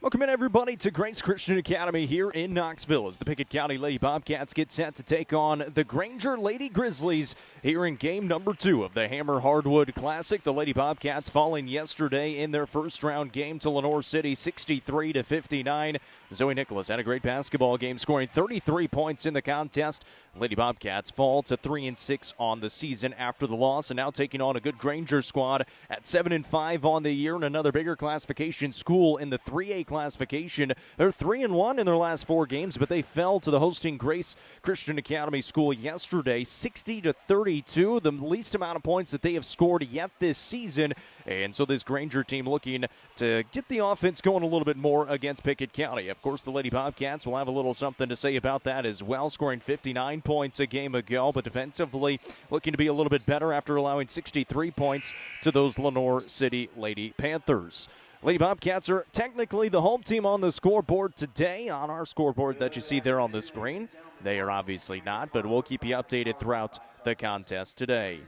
Welcome in, everybody, to Grace Christian Academy here in Knoxville as the Pickett County Lady Bobcats get set to take on the Grainger Lady Grizzlies here in game number 2 of the Hammer Hardwood Classic. The Lady Bobcats falling yesterday in their first-round game to Lenoir City, 63-59. Zoe Nicholas had a great basketball game, scoring 33 points in the contest. Lady Bobcats fall to 3-6 on the season after the loss, and now taking on a good Grainger squad at 7-5 on the year, and another bigger classification school in the 3A classification. They're 3-1 in their last 4 games, but they fell to the hosting Grace Christian Academy school yesterday, 60-32, the least amount of points that they have scored yet this season. And so this Grainger team looking to get the offense going a little bit more against Pickett County. Of course, the Lady Bobcats will have a little something to say about that as well, scoring 59 points a game ago, but defensively looking to be a little bit better after allowing 63 points to those Lenoir City Lady Panthers. Lady Bobcats are technically the home team on the scoreboard today, on our scoreboard that you see there on the screen. They are obviously not, but we'll keep you updated throughout the contest today.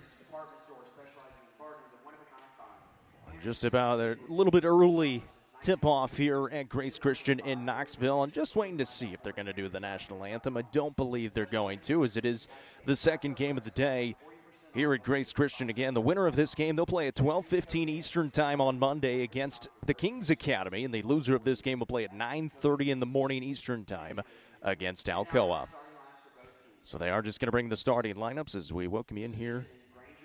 Just about a little bit early tip-off here at Grace Christian in Knoxville. I'm just waiting to see if they're going to do the national anthem. I don't believe they're going to, as it is the second game of the day here at Grace Christian. Again, the winner of this game, they'll play at 12:15 Eastern time on Monday against the Kings Academy, and the loser of this game will play at 9:30 in the morning Eastern time against Alcoa. So they are just going to bring the starting lineups as we welcome you in here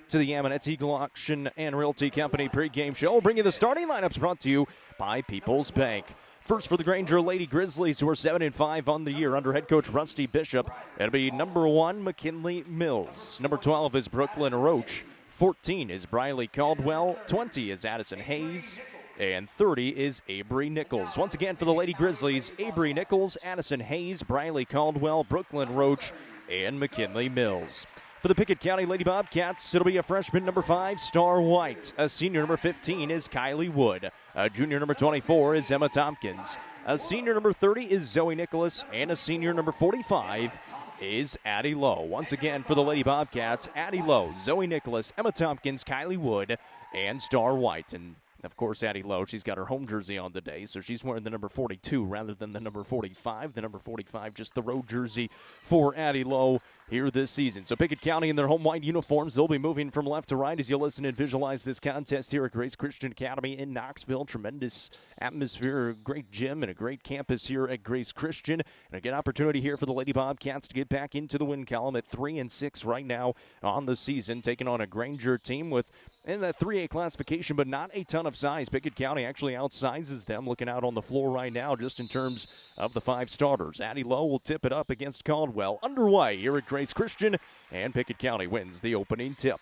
to the Amonette's Eagle Auction and Realty Company pregame show. We'll bring you the starting lineups brought to you by People's Bank. First for the Grainger Lady Grizzlies, who are 7-5 on the year under head coach Rusty Bishop. It'll be number 1, McKinley Mills. Number 12 is Brooklyn Roach. 14 is Briley Caldwell. 20 is Addison Hayes. And 30 is Avery Nichols. Once again for the Lady Grizzlies, Avery Nichols, Addison Hayes, Briley Caldwell, Brooklyn Roach, and McKinley Mills. For the Pickett County Lady Bobcats, it'll be a freshman number 5, Star White. A senior number 15 is Kylie Wood. A junior number 24 is Emma Tompkins. A senior number 30 is Zoe Nicholas. And a senior number 45 is Addie Lowe. Once again for the Lady Bobcats, Addie Lowe, Zoe Nicholas, Emma Tompkins, Kylie Wood, and Star White. And of course, Addie Lowe, she's got her home jersey on today, so she's wearing the number 42 rather than the number 45. The number 45, just the road jersey for Addie Lowe here this season. So Pickett County in their home white uniforms, they'll be moving from left to right as you listen and visualize this contest here at Grace Christian Academy in Knoxville. Tremendous atmosphere, a great gym, and a great campus here at Grace Christian. And a good opportunity here for the Lady Bobcats to get back into the win column at 3-6 right now on the season, taking on a Grainger team with in that 3A classification, but not a ton of size. Pickett County actually outsizes them, looking out on the floor right now just in terms of the 5 starters. Addie Lowe will tip it up against Caldwell. Underway here at Grace Christian, and Pickett County wins the opening tip.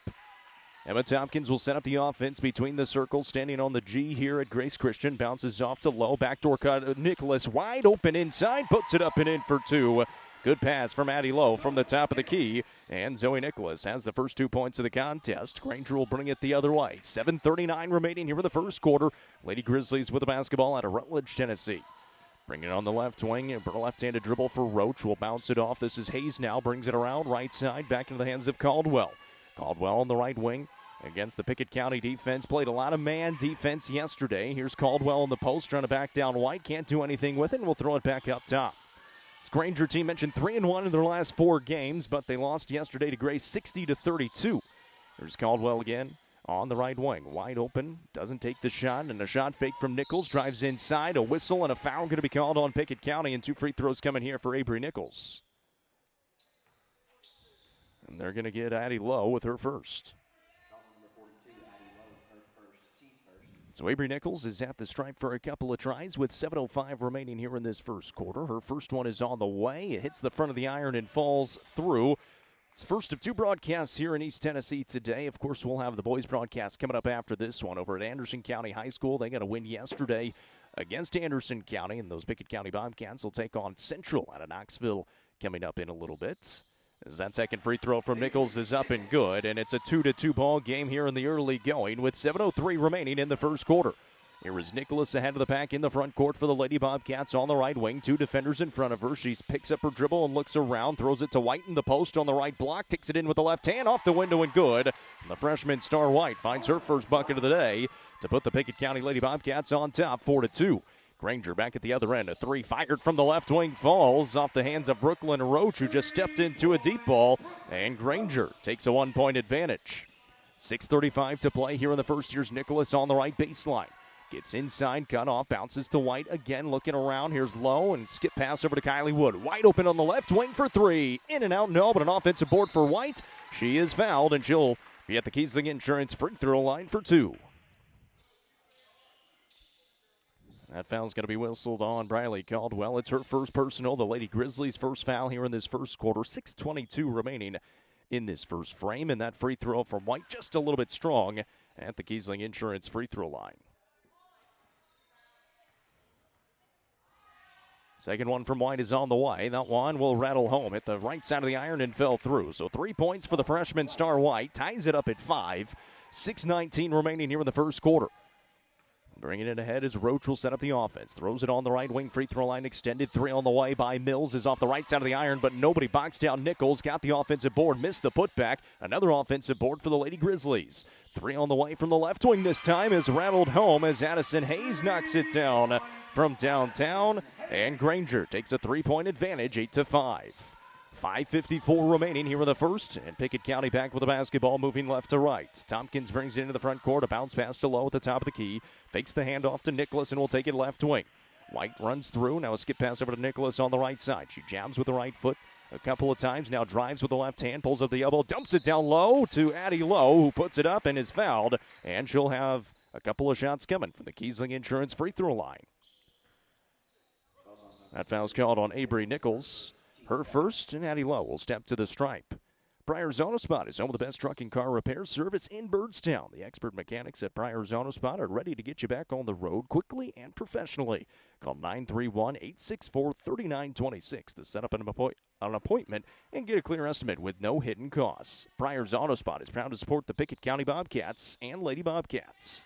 Emma Tompkins will set up the offense between the circles, standing on the G here at Grace Christian. Bounces off to Lowe. Backdoor cut. Nicholas wide open inside. Puts it up and in for 2. Good pass from Addie Lowe from the top of the key. And Zoe Nicholas has the first 2 points of the contest. Grainger will bring it the other way. 7:39 remaining here in the first quarter. Lady Grizzlies with the basketball out of Rutledge, Tennessee. Bringing it on the left wing. A left-handed dribble for Roach. Will bounce it off. This is Hayes now. Brings it around right side. Back into the hands of Caldwell. Caldwell on the right wing against the Pickett County defense. Played a lot of man defense yesterday. Here's Caldwell in the post trying to back down White. Can't do anything with it, and we'll throw it back up top. This Grainger team mentioned 3-1 in their last 4 games, but they lost yesterday to Grace 60-32. There's Caldwell again on the right wing. Wide open, doesn't take the shot, and a shot fake from Nichols. Drives inside, a whistle, and a foul going to be called on Pickett County, and 2 free throws coming here for Avery Nichols. And they're going to get Addie Lowe with her first. So Avery Nichols is at the stripe for a couple of tries with 7:05 remaining here in this first quarter. Her first one is on the way. It hits the front of the iron and falls through. It's the first of 2 broadcasts here in East Tennessee today. Of course, we'll have the boys broadcast coming up after this one over at Anderson County High School. They got a win yesterday against Anderson County, and those Pickett County Bobcats will take on Central out of Knoxville coming up in a little bit. As that second free throw from Nichols is up and good, and it's a 2-2 ball game here in the early going with 7:03 remaining in the first quarter. Here is Nicholas ahead of the pack in the front court for the Lady Bobcats on the right wing. 2 defenders in front of her. She picks up her dribble and looks around, throws it to White in the post on the right block, takes it in with the left hand, off the window and good. And the freshman Star White finds her first bucket of the day to put the Pickett County Lady Bobcats on top 4-2. Grainger back at the other end. A three fired from the left wing falls off the hands of Brooklyn Roach, who just stepped into a deep ball. And Grainger takes a 1-point advantage. 6:35 to play here in the first. Here's Nicholas on the right baseline. Gets inside, cut off, bounces to White again, looking around. Here's Lowe, and skip pass over to Kylie Wood. White open on the left wing for three. In and out, no, but an offensive board for White. She is fouled, and she'll be at the Kiesling Insurance free throw line for two. That foul's going to be whistled on Briley Caldwell. It's her first personal. The Lady Grizzlies' first foul here in this first quarter. 6:22 remaining in this first frame, and that free throw from White just a little bit strong at the Kiesling Insurance free throw line. Second one from White is on the way. That one will rattle home at the right side of the iron and fell through. So 3 points for the freshman star White. Ties it up at 5. 6:19 remaining here in the first quarter. Bringing it ahead as Roach will set up the offense. Throws it on the right wing, free throw line extended. Three on the way by Mills is off the right side of the iron, but nobody boxed down Nichols. Got the offensive board, missed the putback. Another offensive board for the Lady Grizzlies. Three on the way from the left wing this time is rattled home as Addison Hayes knocks it down from downtown. And Grainger takes a 3-point advantage, 8-5. 5:54 remaining here in the first, and Pickett County back with the basketball, moving left to right. Tompkins brings it into the front court, a bounce pass to Lowe at the top of the key, fakes the handoff to Nicholas and will take it left wing. White runs through, now a skip pass over to Nicholas on the right side. She jabs with the right foot a couple of times, now drives with the left hand, pulls up the elbow, dumps it down low to Addie Lowe, who puts it up and is fouled, and she'll have a couple of shots coming from the Kiesling Insurance free throw line. That foul's called on Avery Nichols. Her first, and Addie Lowe will step to the stripe. Breyer's Auto Spot is home of the best truck and car repair service in Byrdstown. The expert mechanics at Breyer's Auto Spot are ready to get you back on the road quickly and professionally. Call 931-864-3926 to set up an appointment and get a clear estimate with no hidden costs. Breyer's Auto Spot is proud to support the Pickett County Bobcats and Lady Bobcats.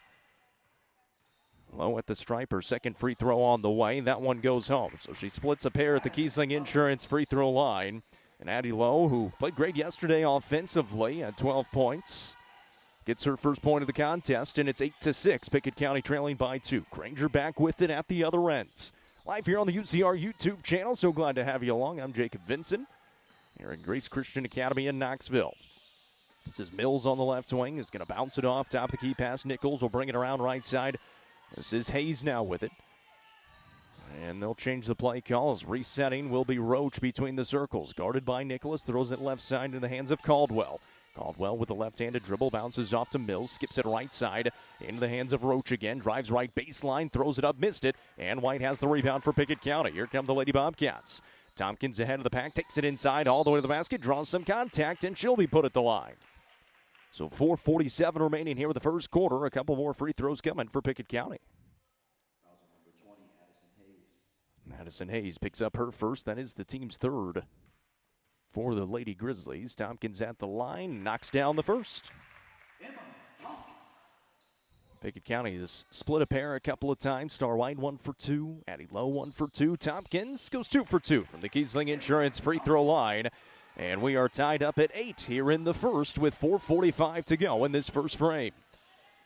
Lowe at the stripe, her second free throw on the way. That one goes home. So she splits a pair at the Kiesling Insurance free throw line. And Addie Lowe, who played great yesterday offensively at 12 points, gets her first point of the contest, and it's 8-6. Pickett County trailing by 2. Grainger back with it at the other end. Live here on the UCR YouTube channel. So glad to have you along. I'm Jacob Vinson here at Grace Christian Academy in Knoxville. This is Mills on the left wing. Is going to bounce it off. Top of the key pass. Nichols will bring it around right side. This is Hayes now with it. And they'll change the play calls. Resetting will be Roach between the circles. Guarded by Nicholas. Throws it left side into the hands of Caldwell. Caldwell with the left-handed dribble. Bounces off to Mills. Skips it right side. Into the hands of Roach again. Drives right baseline. Throws it up. Missed it. And White has the rebound for Pickett County. Here come the Lady Bobcats. Tompkins ahead of the pack. Takes it inside all the way to the basket. Draws some contact. And she'll be put at the line. So 4:47 remaining here with the first quarter. A couple more free throws coming for Pickett County. Addison Hayes picks up her first. That is the team's third for the Lady Grizzlies. Tompkins at the line, knocks down the first. Pickett County has split a pair a couple of times. Star White 1 for 2. Addie Lowe 1 for 2. Tompkins goes 2 for 2 from the Kiesling Insurance free throw line. And we are tied up at 8 here in the first with 4:45 to go in this first frame.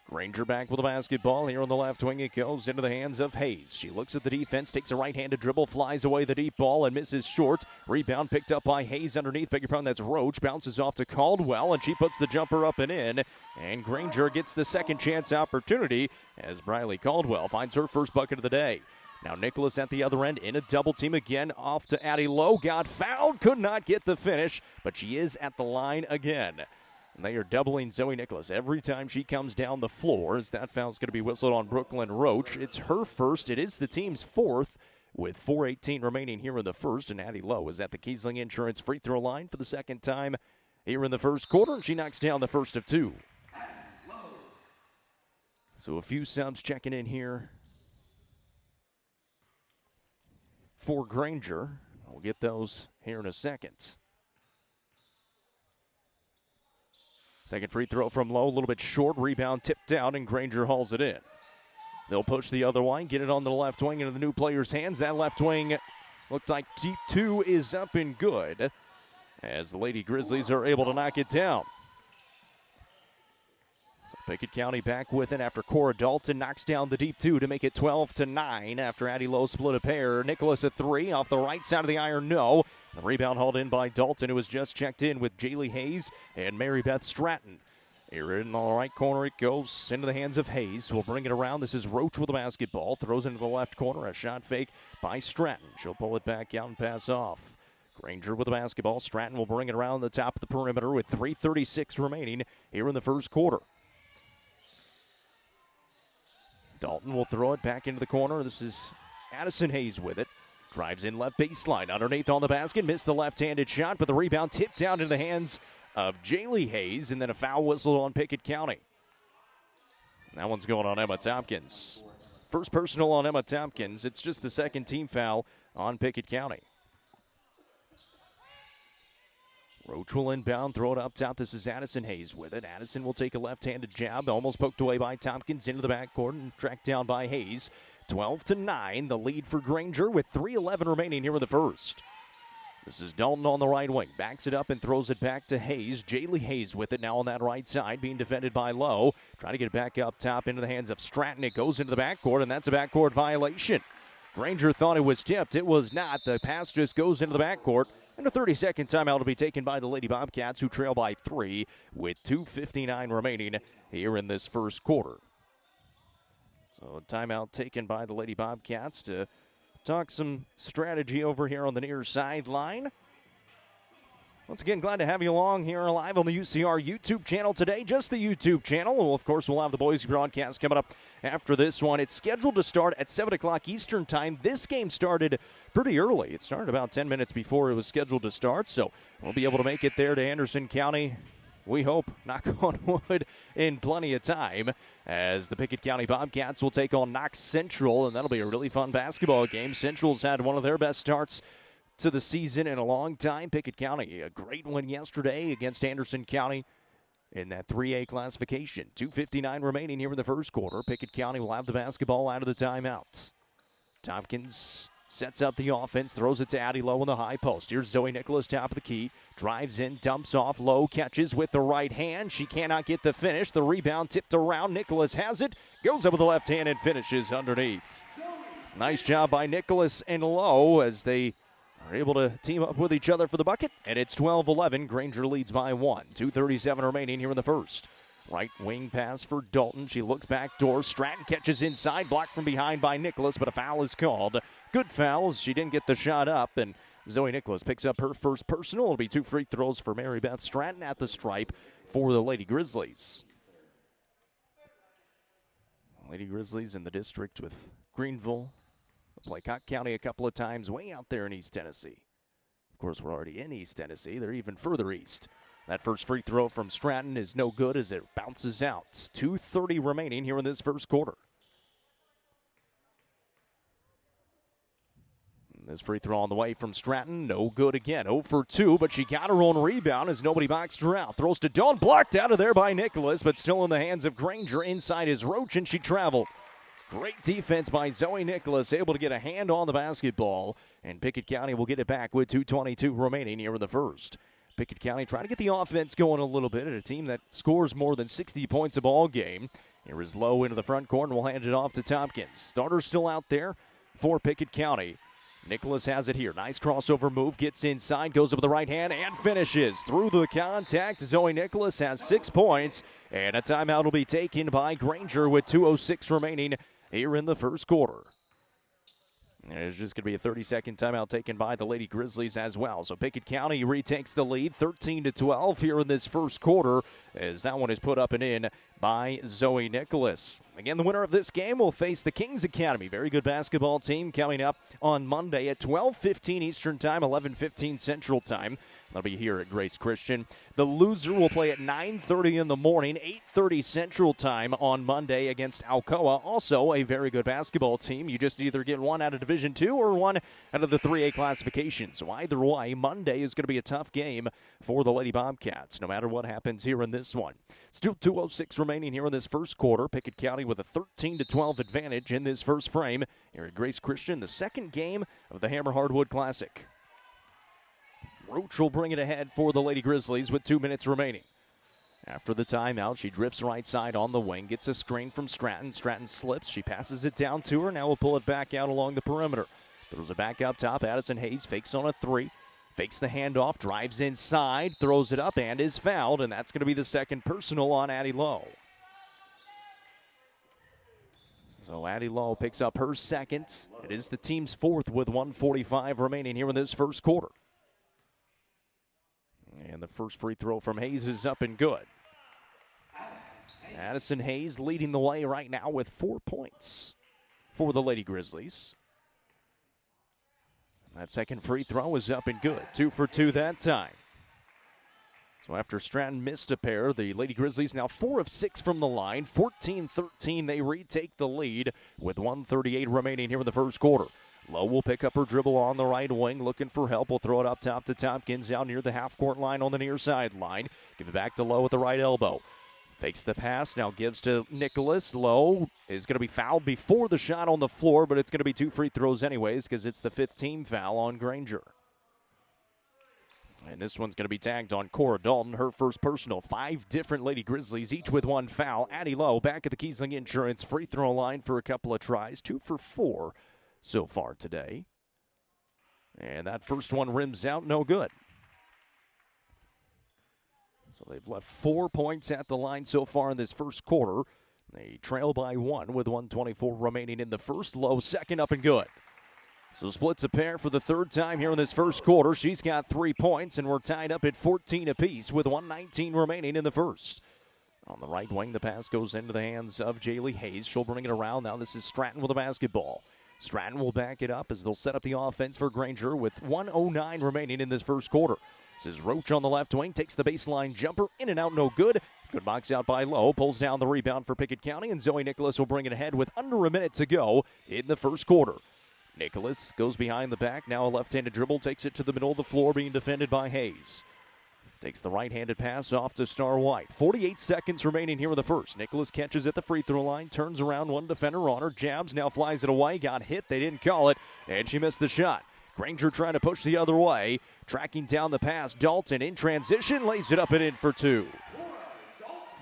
Grainger back with the basketball. Here on the left wing, it goes into the hands of Hayes. She looks at the defense, takes a right-handed dribble, flies away the deep ball, and misses short. Rebound picked up by Hayes underneath. Beg your pardon, that's Roach. Bounces off to Caldwell, and she puts the jumper up and in. And Grainger gets the second chance opportunity as Briley Caldwell finds her first bucket of the day. Now Nicholas at the other end in a double team again. Off to Addie Lowe. Got fouled. Could not get the finish, but she is at the line again. And they are doubling Zoe Nicholas every time she comes down the floor, as that foul's going to be whistled on Brooklyn Roach. It's her first. It is the team's fourth with 4:18 remaining here in the first. And Addie Lowe is at the Kiesling Insurance free throw line for the second time here in the first quarter, and she knocks down the first of two. So a few subs checking in here for Grainger. We'll get those here in a second. Second free throw from Lowe, a little bit short. Rebound tipped out, and Grainger hauls it in. They'll push the other way, get it on the left wing into the new player's hands. That left wing looked like deep two is up and good as the Lady Grizzlies are able to knock it down. So Pickett County back with it after Cora Dalton knocks down the deep two to make it 12-9 after Addie Lowe split a pair. Nicholas a three off the right side of the iron, no. The rebound hauled in by Dalton, who was just checked in with Jaylee Hayes and Mary Beth Stratton. Here in the right corner, it goes into the hands of Hayes. We'll bring it around. This is Roach with the basketball. Throws into the left corner. A shot fake by Stratton. She'll pull it back out and pass off. Grainger with the basketball. Stratton will bring it around the top of the perimeter with 3:36 remaining here in the first quarter. Dalton will throw it back into the corner. This is Addison Hayes with it. Drives in left baseline. Underneath on the basket. Missed the left-handed shot, but the rebound tipped down into the hands of Jaylee Hayes, and then a foul whistle on Pickett County. That one's going on Emma Tompkins. First personal on Emma Tompkins. It's just the second team foul on Pickett County. Roach will inbound, throw it up top. This is Addison Hayes with it. Addison will take a left-handed jab, almost poked away by Tompkins into the backcourt and tracked down by Hayes. 12-9, the lead for Grainger with 3:11 remaining here in the first. This is Dalton on the right wing. Backs it up and throws it back to Hayes. Jaylee Hayes with it now on that right side, being defended by Lowe. Trying to get it back up top into the hands of Stratton. It goes into the backcourt, and that's a backcourt violation. Grainger thought it was tipped. It was not. The pass just goes into the backcourt. And a 30-second timeout will be taken by the Lady Bobcats, who trail by 3 with 2:59 remaining here in this first quarter. So a timeout taken by the Lady Bobcats to talk some strategy over here on the near sideline. Once again, glad to have you along here live on the UCR YouTube channel today. Just the YouTube channel. Well, of course, we'll have the boys broadcast coming up after this one. It's scheduled to start at 7 o'clock Eastern time. This game started pretty early. It started about 10 minutes before it was scheduled to start, so we'll be able to make it there to Anderson County, we hope, knock on wood, in plenty of time, as the Pickett County Bobcats will take on Knox Central, and that'll be a really fun basketball game. Central's had one of their best starts to the season in a long time. Pickett County, a great win yesterday against Anderson County in that 3A classification. 2:59 remaining here in the first quarter. Pickett County will have the basketball out of the timeout. Tompkins sets up the offense, throws it to Addie Lowe in the high post. Here's Zoe Nicholas, top of the key. Drives in, dumps off. Lowe catches with the right hand. She cannot get the finish. The rebound tipped around. Nicholas has it. Goes up with the left hand and finishes underneath. Nice job by Nicholas and Lowe as they are able to team up with each other for the bucket. And it's 12-11. Grainger leads by 1. 2:37 remaining here in the first. Right wing pass for Dalton. She looks back door. Stratton catches inside. Blocked from behind by Nicholas, but a foul is called. Good fouls. She didn't get the shot up, and Zoe Nicholas picks up her first personal. It'll be 2 free throws for Mary Beth Stratton at the stripe for the Lady Grizzlies. Lady Grizzlies in the district with Greenville. Play Cott County a couple of times way out there in East Tennessee. Of course, we're already in East Tennessee. They're even further east. That first free throw from Stratton is no good as it bounces out. 2:30 remaining here in this first quarter. This free throw on the way from Stratton, no good again. 0 for 2, but she got her own rebound as nobody boxed her out. Throws to Dawn, blocked out of there by Nicholas, but still in the hands of Grainger. Inside is Roach, and she traveled. Great defense by Zoe Nicholas, able to get a hand on the basketball, and Pickett County will get it back with 2:22 remaining here in the first. Pickett County trying to get the offense going a little bit at a team that scores more than 60 points a ball game. Here is Lowe into the front court, and we'll hand it off to Tompkins. Starter still out there for Pickett County. Nicholas has it here. Nice crossover move. Gets inside. Goes up with the right hand and finishes. Through the contact, Zoe Nicholas has 6 points. And a timeout will be taken by Grainger with 2:06 remaining here in the first quarter. There's just going to be a 30-second timeout taken by the Lady Grizzlies as well. So Pickett County retakes the lead 13-12 here in this first quarter as that one is put up and in by Zoe Nicholas. Again, the winner of this game will face the Kings Academy. Very good basketball team coming up on Monday at 12:15 Eastern Time, 11:15 Central Time. That'll be here at Grace Christian. The loser will play at 9:30 in the morning, 8:30 Central Time on Monday against Alcoa. Also a very good basketball team. You just either get one out of Division II or one out of the 3A classification. So either way, Monday is going to be a tough game for the Lady Bobcats, no matter what happens here in this one. Still 2:06 remaining here in this first quarter. Pickett County with a 13-12 advantage in this first frame here at Grace Christian, the second game of the Hammer Hardwood Classic. Roach will bring it ahead for the Lady Grizzlies with 2 minutes remaining. After the timeout, she drifts right side on the wing, gets a screen from Stratton. Stratton slips. She passes it down to her. Now we'll pull it back out along the perimeter. Throws it back up top. Addison Hayes fakes on a three. Fakes the handoff, drives inside, throws it up, and is fouled. And that's going to be the second personal on Addie Lowe. So Addie Lowe picks up her second. It is the team's fourth with 1:45 remaining here in this first quarter. And the first free throw from Hayes is up and good. Addison Hayes leading the way right now with 4 points for the Lady Grizzlies. That second free throw is up and good. 2 for 2 that time. So after Stratton missed a pair, the Lady Grizzlies now 4 of 6 from the line. 14-13, they retake the lead with 1:38 remaining here in the first quarter. Lowe will pick up her dribble on the right wing, looking for help. Will throw it up top to Tompkins out near the half-court line on the near sideline. Give it back to Lowe with the right elbow. Fakes the pass, now gives to Nicholas. Lowe is going to be fouled before the shot on the floor, but it's going to be 2 free throws anyways because it's the 5th team foul on Grainger. And this one's going to be tagged on Cora Dalton, her first personal. 5 different Lady Grizzlies, each with 1 foul. Addie Lowe back at the Kiesling Insurance free throw line for a couple of tries. 2 for 4 so far today. And that first one rims out, no good. So they've left 4 points at the line so far in this first quarter. They trail by 1 with 1:24 remaining in the first. Lowe second up and good. So splits a pair for the third time here in this first quarter. She's got 3 points, and we're tied up at 14 apiece with 1:19 remaining in the first. On the right wing, the pass goes into the hands of Jaylee Hayes. She'll bring it around. Now this is Stratton with the basketball. Stratton will back it up as they'll set up the offense for Grainger with 1:09 remaining in this first quarter. This is Roach on the left wing, takes the baseline jumper, in and out, no good. Good box out by Lowe, pulls down the rebound for Pickett County, and Zoe Nicholas will bring it ahead with under a minute to go in the first quarter. Nicholas goes behind the back, now a left-handed dribble, takes it to the middle of the floor, being defended by Hayes. Takes the right-handed pass off to Star White. 48 seconds remaining here in the first. Nicholas catches at the free throw line, turns around, one defender on her, jabs, now flies it away, got hit, they didn't call it, and she missed the shot. Grainger trying to push the other way, tracking down the pass. Dalton in transition, lays it up and in for 2.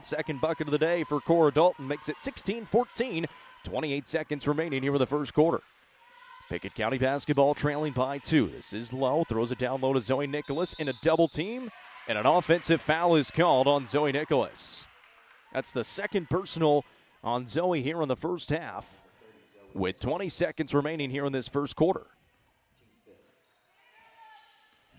Second bucket of the day for Cora Dalton, makes it 16-14. 28 seconds remaining here in the first quarter. Pickett County basketball trailing by 2. This is Lowe, throws it down low to Zoe Nicholas in a double team, and an offensive foul is called on Zoe Nicholas. That's the second personal on Zoe here in the first half, with 20 seconds remaining here in this first quarter.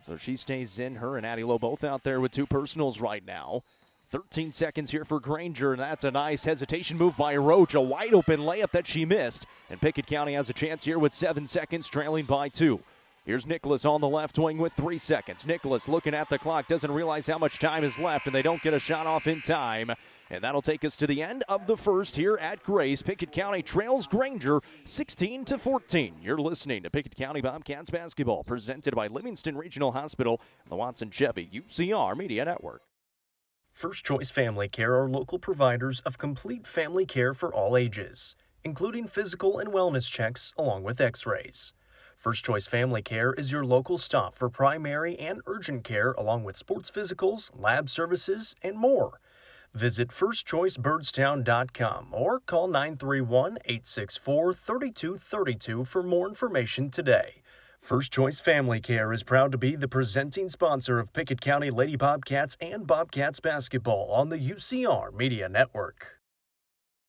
So she stays in. Her and Addie Lowe both out there with 2 personals right now. 13 seconds here for Grainger, and that's a nice hesitation move by Roach. A wide open layup that she missed. And Pickett County has a chance here with 7 seconds, trailing by 2. Here's Nicholas on the left wing with 3 seconds. Nicholas looking at the clock, doesn't realize how much time is left, and they don't get a shot off in time. And that'll take us to the end of the first here at Grace. Pickett County trails Grainger 16-14. You're listening to Pickett County Bobcats basketball, presented by Livingston Regional Hospital, the Watson Chevy UCR Media Network. First Choice Family Care are local providers of complete family care for all ages, including physical and wellness checks along with x-rays. First Choice Family Care is your local stop for primary and urgent care along with sports physicals, lab services, and more. Visit firstchoicebirdstown.com or call 931-864-3232 for more information today. First Choice Family Care is proud to be the presenting sponsor of Pickett County Lady Bobcats and Bobcats basketball on the UCR Media Network.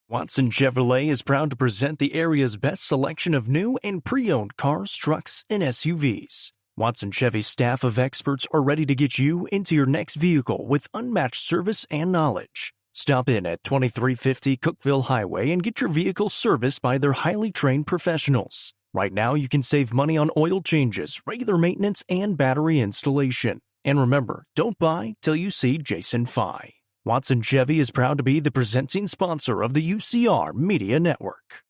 Watson Chevrolet is proud to present the area's best selection of new and pre-owned cars, trucks, and SUVs. Watson Chevy's staff of experts are ready to get you into your next vehicle with unmatched service and knowledge. Stop in at 2350 Cookeville Highway and get your vehicle serviced by their highly trained professionals. Right now, you can save money on oil changes, regular maintenance, and battery installation. And remember, don't buy till you see Jason Fye. Watson Chevy is proud to be the presenting sponsor of the UCR Media Network.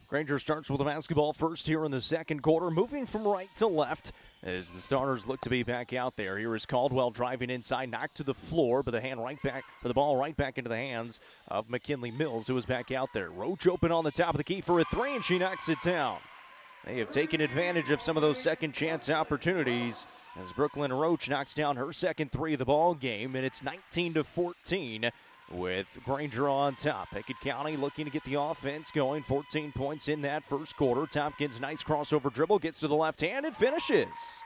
Grainger starts with the basketball first here in the second quarter, moving from right to left. as the starters look to be back out there. Here is Caldwell driving inside, knocked to the floor, but the ball right back into the hands of McKinley Mills, who is back out there. Roach open on the top of the key for a three, and she knocks it down. They have taken advantage of some of those second chance opportunities as Brooklyn Roach knocks down her second three of the ball game, and it's 19-14 with Grainger on top. Pickett County looking to get the offense going. 14 points in that first quarter. Tompkins, nice crossover dribble, gets to the left hand and finishes.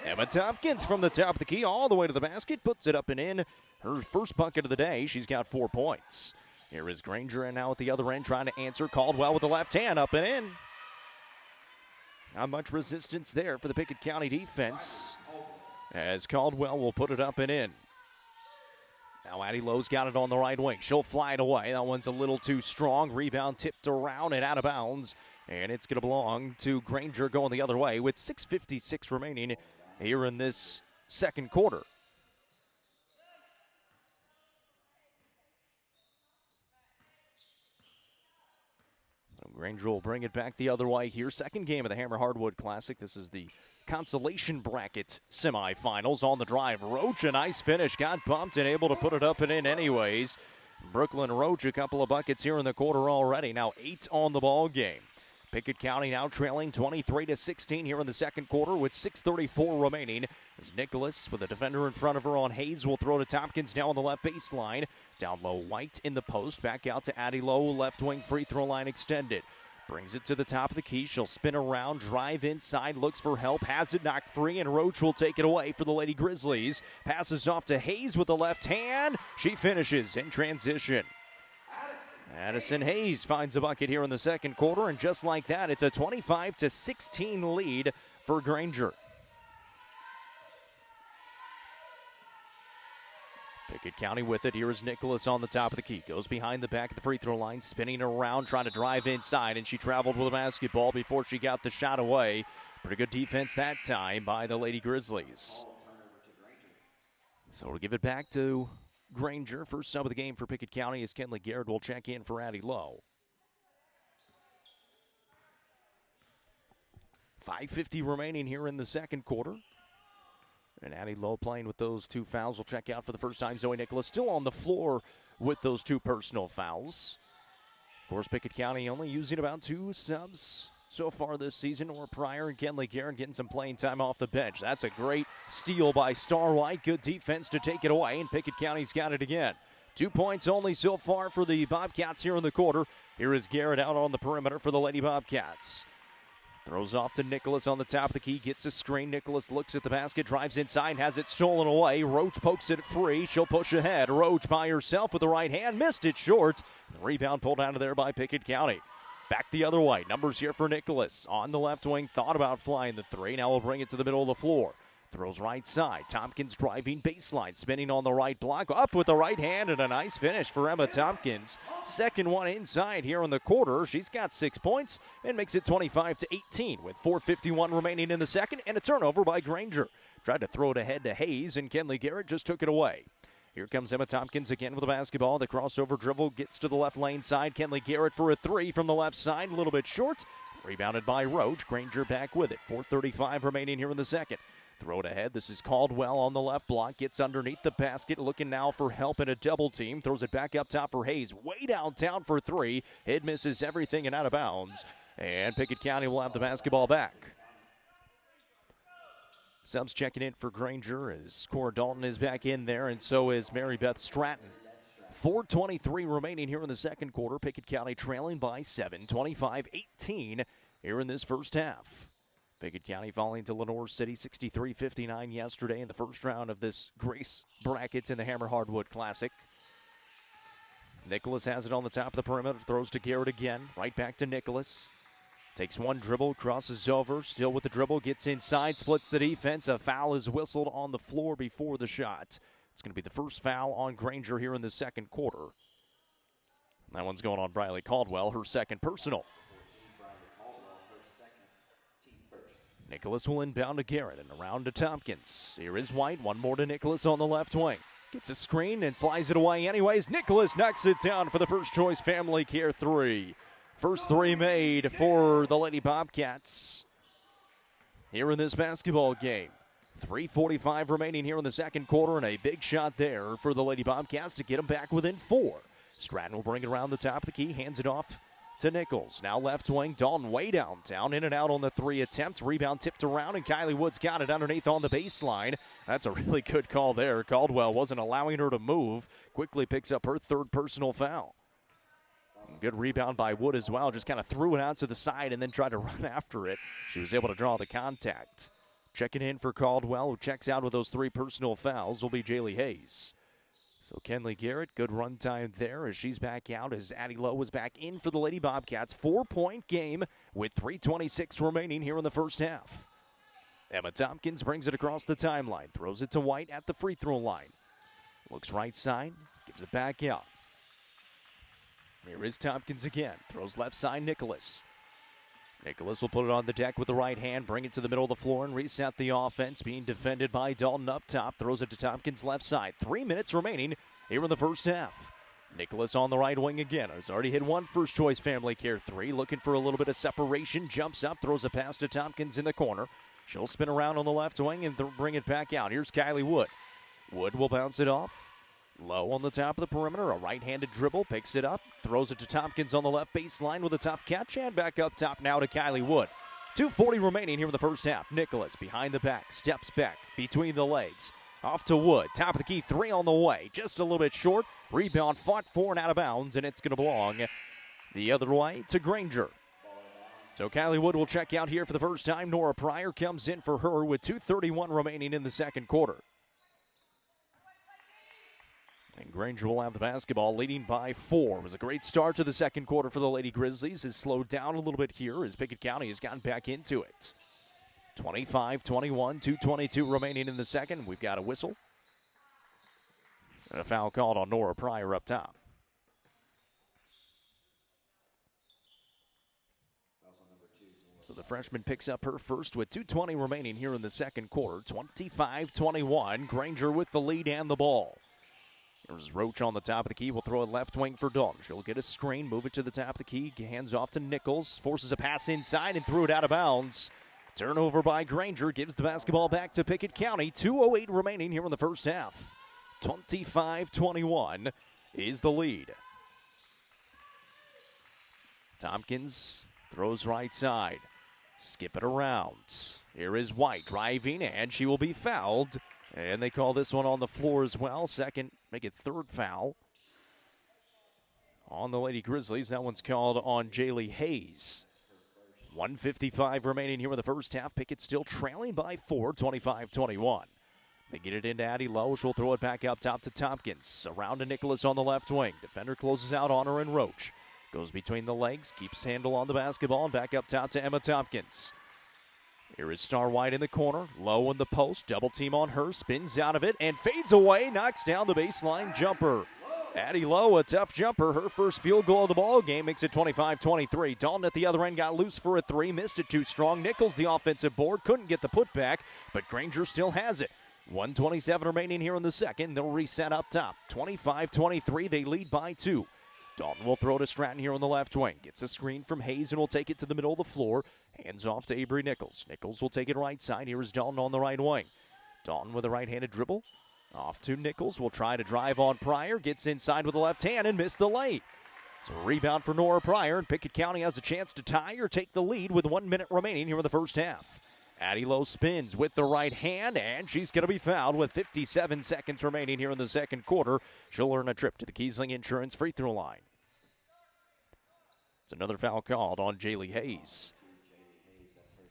Emma Tompkins from the top of the key all the way to the basket, puts it up and in. Her first bucket of the day. She's got 4 points. Here is Grainger, and now at the other end trying to answer. Caldwell with the left hand, up and in. Not much resistance there for the Pickett County defense, as Caldwell will put it up and in. Now Addie Lowe's got it on the right wing. She'll fly it away. That one's a little too strong. Rebound tipped around and out of bounds. And it's going to belong to Grainger going the other way with 6:56 remaining here in this second quarter. So Grainger will bring it back the other way here. Second game of the Hammer Hardwood Classic. This is the consolation bracket semifinals. On the drive, Roach, a nice finish, got bumped and able to put it up and in anyways. Brooklyn Roach, a couple of buckets here in the quarter already. Now 8 on the ball game. Pickett County now trailing 23-16 here in the second quarter with 6:34 remaining. As Nicholas, with a defender in front of her on Hayes, will throw to Tompkins down on the left baseline. Down low, White in the post. Back out to Addie Lowe, left wing free throw line extended. Brings it to the top of the key. She'll spin around, drive inside, looks for help, has it knocked free, and Roach will take it away for the Lady Grizzlies. Passes off to Hayes with the left hand. She finishes in transition. Addison Hayes finds a bucket here in the second quarter, and just like that, it's a 25-16 lead for Grainger. Pickett County with it. Here is Nicholas on the top of the key. Goes behind the back of the free throw line, spinning around, trying to drive inside, and she traveled with a basketball before she got the shot away. Pretty good defense that time by the Lady Grizzlies. So we'll give it back to Grainger. First sub of the game for Pickett County as Kenley Garrett will check in for Addie Lowe. 5:50 remaining here in the second quarter. And Addie Lowe playing with those 2 fouls will check out for the first time. Zoe Nicholas still on the floor with those 2 personal fouls. Of course, Pickett County only using about 2 subs so far this season or prior. And Kenley Garrett getting some playing time off the bench. That's a great steal by Starlight. Good defense to take it away, and Pickett County's got it again. 2 points only so far for the Bobcats here in the quarter. Here is Garrett out on the perimeter for the Lady Bobcats. Throws off to Nicholas on the top of the key, gets a screen. Nicholas looks at the basket, drives inside, has it stolen away. Roach pokes it free. She'll push ahead. Roach by herself with the right hand, missed it short. The rebound pulled out of there by Pickett County. Back the other way. Numbers here for Nicholas. On the left wing, thought about flying the 3. Now we'll bring it to the middle of the floor. Throws right side. Tompkins driving baseline, spinning on the right block. Up with the right hand, and a nice finish for Emma Tompkins. Second one inside here in the quarter. She's got 6 points and makes it 25-18 with 4:51 remaining in the second, and a turnover by Grainger. Tried to throw it ahead to Hayes, and Kenley Garrett just took it away. Here comes Emma Tompkins again with the basketball. The crossover dribble gets to the left lane side. Kenley Garrett for a 3 from the left side, a little bit short. Rebounded by Roach. Grainger back with it. 4:35 remaining here in the second. Throw it ahead. This is Caldwell on the left block. Gets underneath the basket. Looking now for help in a double team. Throws it back up top for Hayes. Way downtown for 3. It misses everything and out of bounds. And Pickett County will have the basketball back. Subs checking in for Grainger as Cora Dalton is back in there, and so is Mary Beth Stratton. 4:23 remaining here in the second quarter. Pickett County trailing by 7, 25-18 here in this first half. Pickett County falling to Lenore City 63-59 yesterday in the first round of this Grace bracket in the Hammer Hardwood Classic. Nicholas has it on the top of the perimeter, throws to Garrett again, right back to Nicholas. Takes one dribble, crosses over, still with the dribble, gets inside, splits the defense. A foul is whistled on the floor before the shot. It's going to be the first foul on Grainger here in the second quarter. That one's going on Briley Caldwell, her second personal. Nicholas will inbound to Garrett and around to Tompkins. Here is White, one more to Nicholas on the left wing. Gets a screen and flies it away anyways. Nicholas knocks it down for the first choice Family Care 3. First 3 made for the Lady Bobcats. here in this basketball game. 3:45 remaining here in the second quarter, and a big shot there for the Lady Bobcats to get them back within 4. Stratton will bring it around the top of the key, hands it off to Nichols. Now left wing, Dalton way downtown, in and out on the 3 attempts. Rebound tipped around, and Kylie Wood's got it underneath on the baseline. That's a really good call there. Caldwell wasn't allowing her to move. Quickly picks up her 3rd personal foul. Good rebound by Wood as well. Just kind of threw it out to the side and then tried to run after it. She was able to draw the contact. Checking in for Caldwell, who checks out with those 3 personal fouls, will be Jaylee Hayes. So Kenley Garrett, good run time there as she's back out as Addie Lowe was back in for the Lady Bobcats. 4-point game with 3:26 remaining here in the first half. Emma Tompkins brings it across the timeline, throws it to White at the free throw line. Looks right side, gives it back out. Here is Tompkins again, throws left side Nicholas. Nicholas will put it on the deck with the right hand, bring it to the middle of the floor and reset the offense. Being defended by Dalton up top, throws it to Tompkins left side. 3 minutes remaining here in the first half. Nicholas on the right wing again. Has already hit one First Choice Family Care 3. Looking for a little bit of separation. Jumps up, throws a pass to Tompkins in the corner. She'll spin around on the left wing and bring it back out. Here's Kylie Wood. Wood will bounce it off. Low on the top of the perimeter, a right-handed dribble, picks it up, throws it to Tompkins on the left baseline with a tough catch, and back up top now to Kylie Wood. 2:40 remaining here in the first half. Nicholas behind the back, steps back, between the legs. Off to Wood, top of the key, 3 on the way, just a little bit short. Rebound fought for and out of bounds, and it's going to belong the other way to Grainger. So Kylie Wood will check out here for the first time. Nora Pryor comes in for her with 2:31 remaining in the second quarter. And Grainger will have the basketball, leading by 4. It was a great start to the second quarter for the Lady Grizzlies. Has slowed down a little bit here as Pickett County has gotten back into it. 25-21, 2:22 remaining in the second. We've got a whistle. And a foul called on Nora Pryor up top. So the freshman picks up her first with 2:20 remaining here in the second quarter. 25-21, Grainger with the lead and the ball. There's Roach on the top of the key. Will throw it left wing for Dalton. She'll get a screen, move it to the top of the key. Hands off to Nichols. Forces a pass inside and threw it out of bounds. Turnover by Grainger gives the basketball back to Pickett County. 2:08 remaining here in the first half. 25-21 is the lead. Tompkins throws right side. Skip it around. Here is White driving, and she will be fouled. And they call this one on the floor as well. Second, make it 3rd foul on the Lady Grizzlies. That one's called on Jaylee Hayes. 1:55 remaining here in the first half. Pickett still trailing by 4, 25-21. They get it into Addie Lowe. She'll throw it back up top to Tompkins. Around to Nicholas on the left wing. Defender closes out on her and Roach. Goes between the legs, keeps handle on the basketball, and back up top to Emma Tompkins. Here is Star White in the corner, low in the post, double team on her, spins out of it, and fades away, knocks down the baseline jumper. Addie Lowe, a tough jumper, her first field goal of the ball game, makes it 25-23. Dalton at the other end got loose for a 3, missed it too strong. Nichols, the offensive board, couldn't get the putback, but Grainger still has it. 1:27 remaining here in the second. They'll reset up top. 25-23, they lead by 2. Dalton will throw to Stratton here on the left wing. Gets a screen from Hayes and will take it to the middle of the floor. Hands off to Avery Nichols. Nichols will take it right side. Here is Dalton on the right wing. Dalton with a right-handed dribble. Off to Nichols. Will try to drive on Pryor. Gets inside with the left hand and missed the lane. So a rebound for Nora Pryor, and Pickett County has a chance to tie or take the lead with 1 minute remaining here in the first half. Addie Lowe spins with the right hand, and she's going to be fouled with 57 seconds remaining here in the second quarter. She'll earn a trip to the Kiesling Insurance free throw line. It's another foul called on Jaylee Hayes.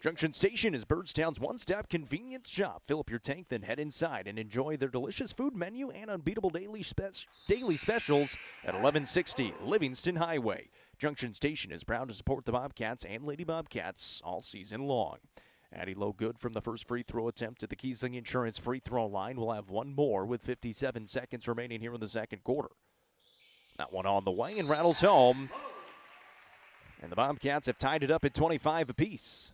Junction Station is Birdstown's one-stop convenience shop. Fill up your tank, then head inside and enjoy their delicious food menu and unbeatable daily specials at 1160 Livingston Highway. Junction Station is proud to support the Bobcats and Lady Bobcats all season long. Addie Lowe good from the first free throw attempt at the Kiesling Insurance free throw line. We'll have one more with 57 seconds remaining here in the second quarter. That one on the way and rattles home. And the Bobcats have tied it up at 25 apiece.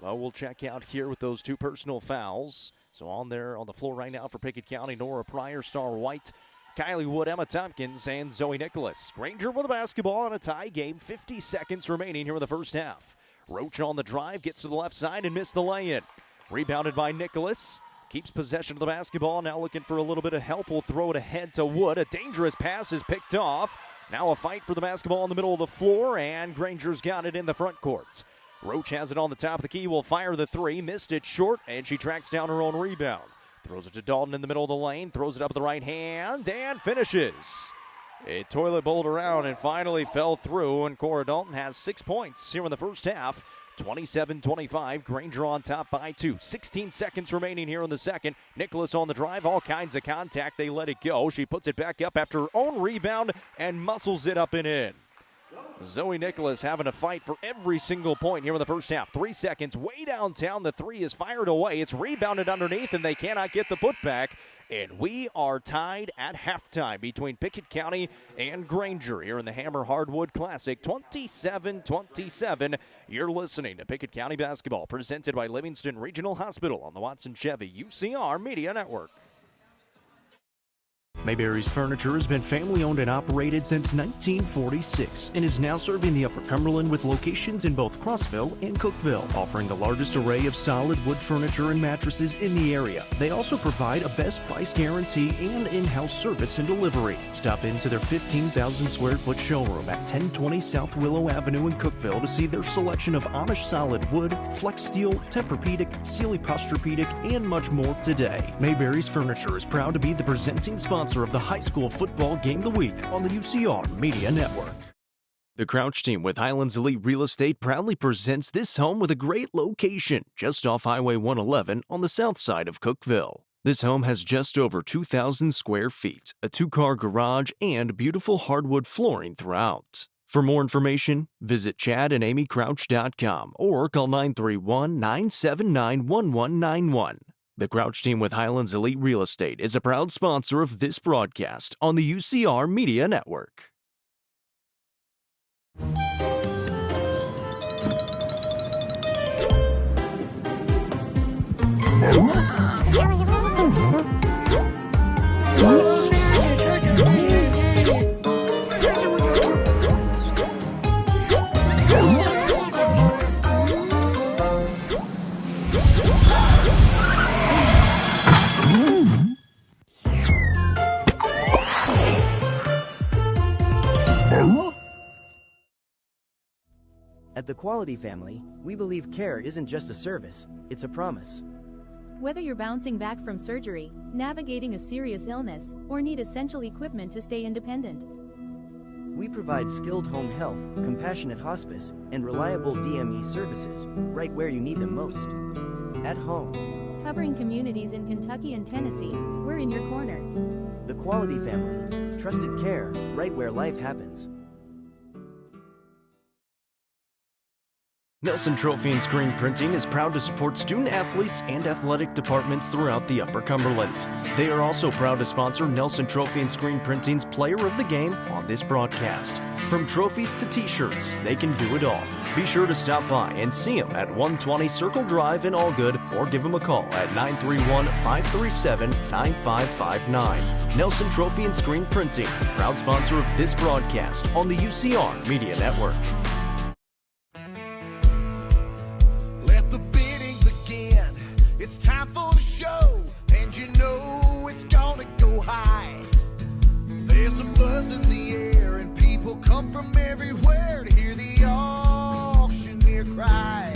Lowe will check out here with those 2 personal fouls. So on the floor right now for Pickett County, Nora Pryor, Star White, Kylie Wood, Emma Tompkins, and Zoe Nicholas. Grainger with the basketball in a tie game. 50 seconds remaining here in the first half. Roach on the drive, gets to the left side and missed the lay-in. Rebounded by Nicholas. Keeps possession of the basketball. Now looking for a little bit of help. Will throw it ahead to Wood. A dangerous pass is picked off. Now a fight for the basketball in the middle of the floor, and Grainger's got it in the front court. Roach has it on the top of the key. Will fire the three. Missed it short, and she tracks down her own rebound. Throws it to Dalton in the middle of the lane. Throws it up with the right hand, and finishes. A toilet bowled around and finally fell through, and Cora Dalton has 6 points here in the first half. 27-25, Grainger on top by 2. 16 seconds remaining here in the second. Nicholas on the drive, all kinds of contact. They let it go. She puts it back up after her own rebound and muscles it up and in. Zoe Nicholas having a fight for every single point here in the first half. 3 seconds, way downtown. The three is fired away. It's rebounded underneath, and they cannot get the putback. And we are tied at halftime between Pickett County and Grainger here in the Hammer Hardwood Classic, 27-27. You're listening to Pickett County Basketball, presented by Livingston Regional Hospital on the Watson Chevy UCR Media Network. Mayberry's Furniture has been family-owned and operated since 1946 and is now serving the Upper Cumberland with locations in both Crossville and Cookeville, offering the largest array of solid wood furniture and mattresses in the area. They also provide a best price guarantee and in-house service and delivery. Stop into their 15,000 square foot showroom at 1020 South Willow Avenue in Cookeville to see their selection of Amish solid wood, flex steel, Tempur-Pedic, Sealy Posturepedic, and much more today. Mayberry's Furniture is proud to be the presenting sponsor of the high school football game of the week on the UCR Media Network. The Crouch team with Highlands Elite Real Estate proudly presents this home with a great location just off Highway 111 on the south side of Cookeville. This home has just over 2,000 square feet, a 2-car garage, and beautiful hardwood flooring throughout. For more information, visit chadandamycrouch.com or call 931-979-1191. The Crouch team with Highlands Elite Real Estate is a proud sponsor of this broadcast on the UCR Media Network. At the Quality Family, we believe care isn't just a service, it's a promise. Whether you're bouncing back from surgery, navigating a serious illness, or need essential equipment to stay independent, we provide skilled home health, compassionate hospice, and reliable DME services right where you need them most. At home. Covering communities in Kentucky and Tennessee, we're in your corner. The Quality Family, trusted care right where life happens. Nelson Trophy and Screen Printing is proud to support student athletes and athletic departments throughout the Upper Cumberland. They are also proud to sponsor Nelson Trophy and Screen Printing's Player of the Game on this broadcast. From trophies to t-shirts, they can do it all. Be sure to stop by and see them at 120 Circle Drive in Allgood or give them a call at 931-537-9559. Nelson Trophy and Screen Printing, proud sponsor of this broadcast on the UCR Media Network. Time for the show, and you know it's gonna go high. There's a buzz in the air, and people come from everywhere to hear the auctioneer cry.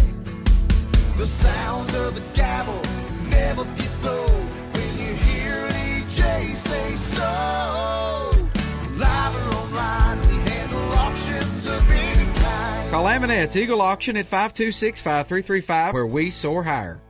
The sound of the gavel never gets old when you hear an EJ say so. Live or online, we handle auctions of any kind. Call Aminette's Eagle Auction at 526-5335, where we soar higher.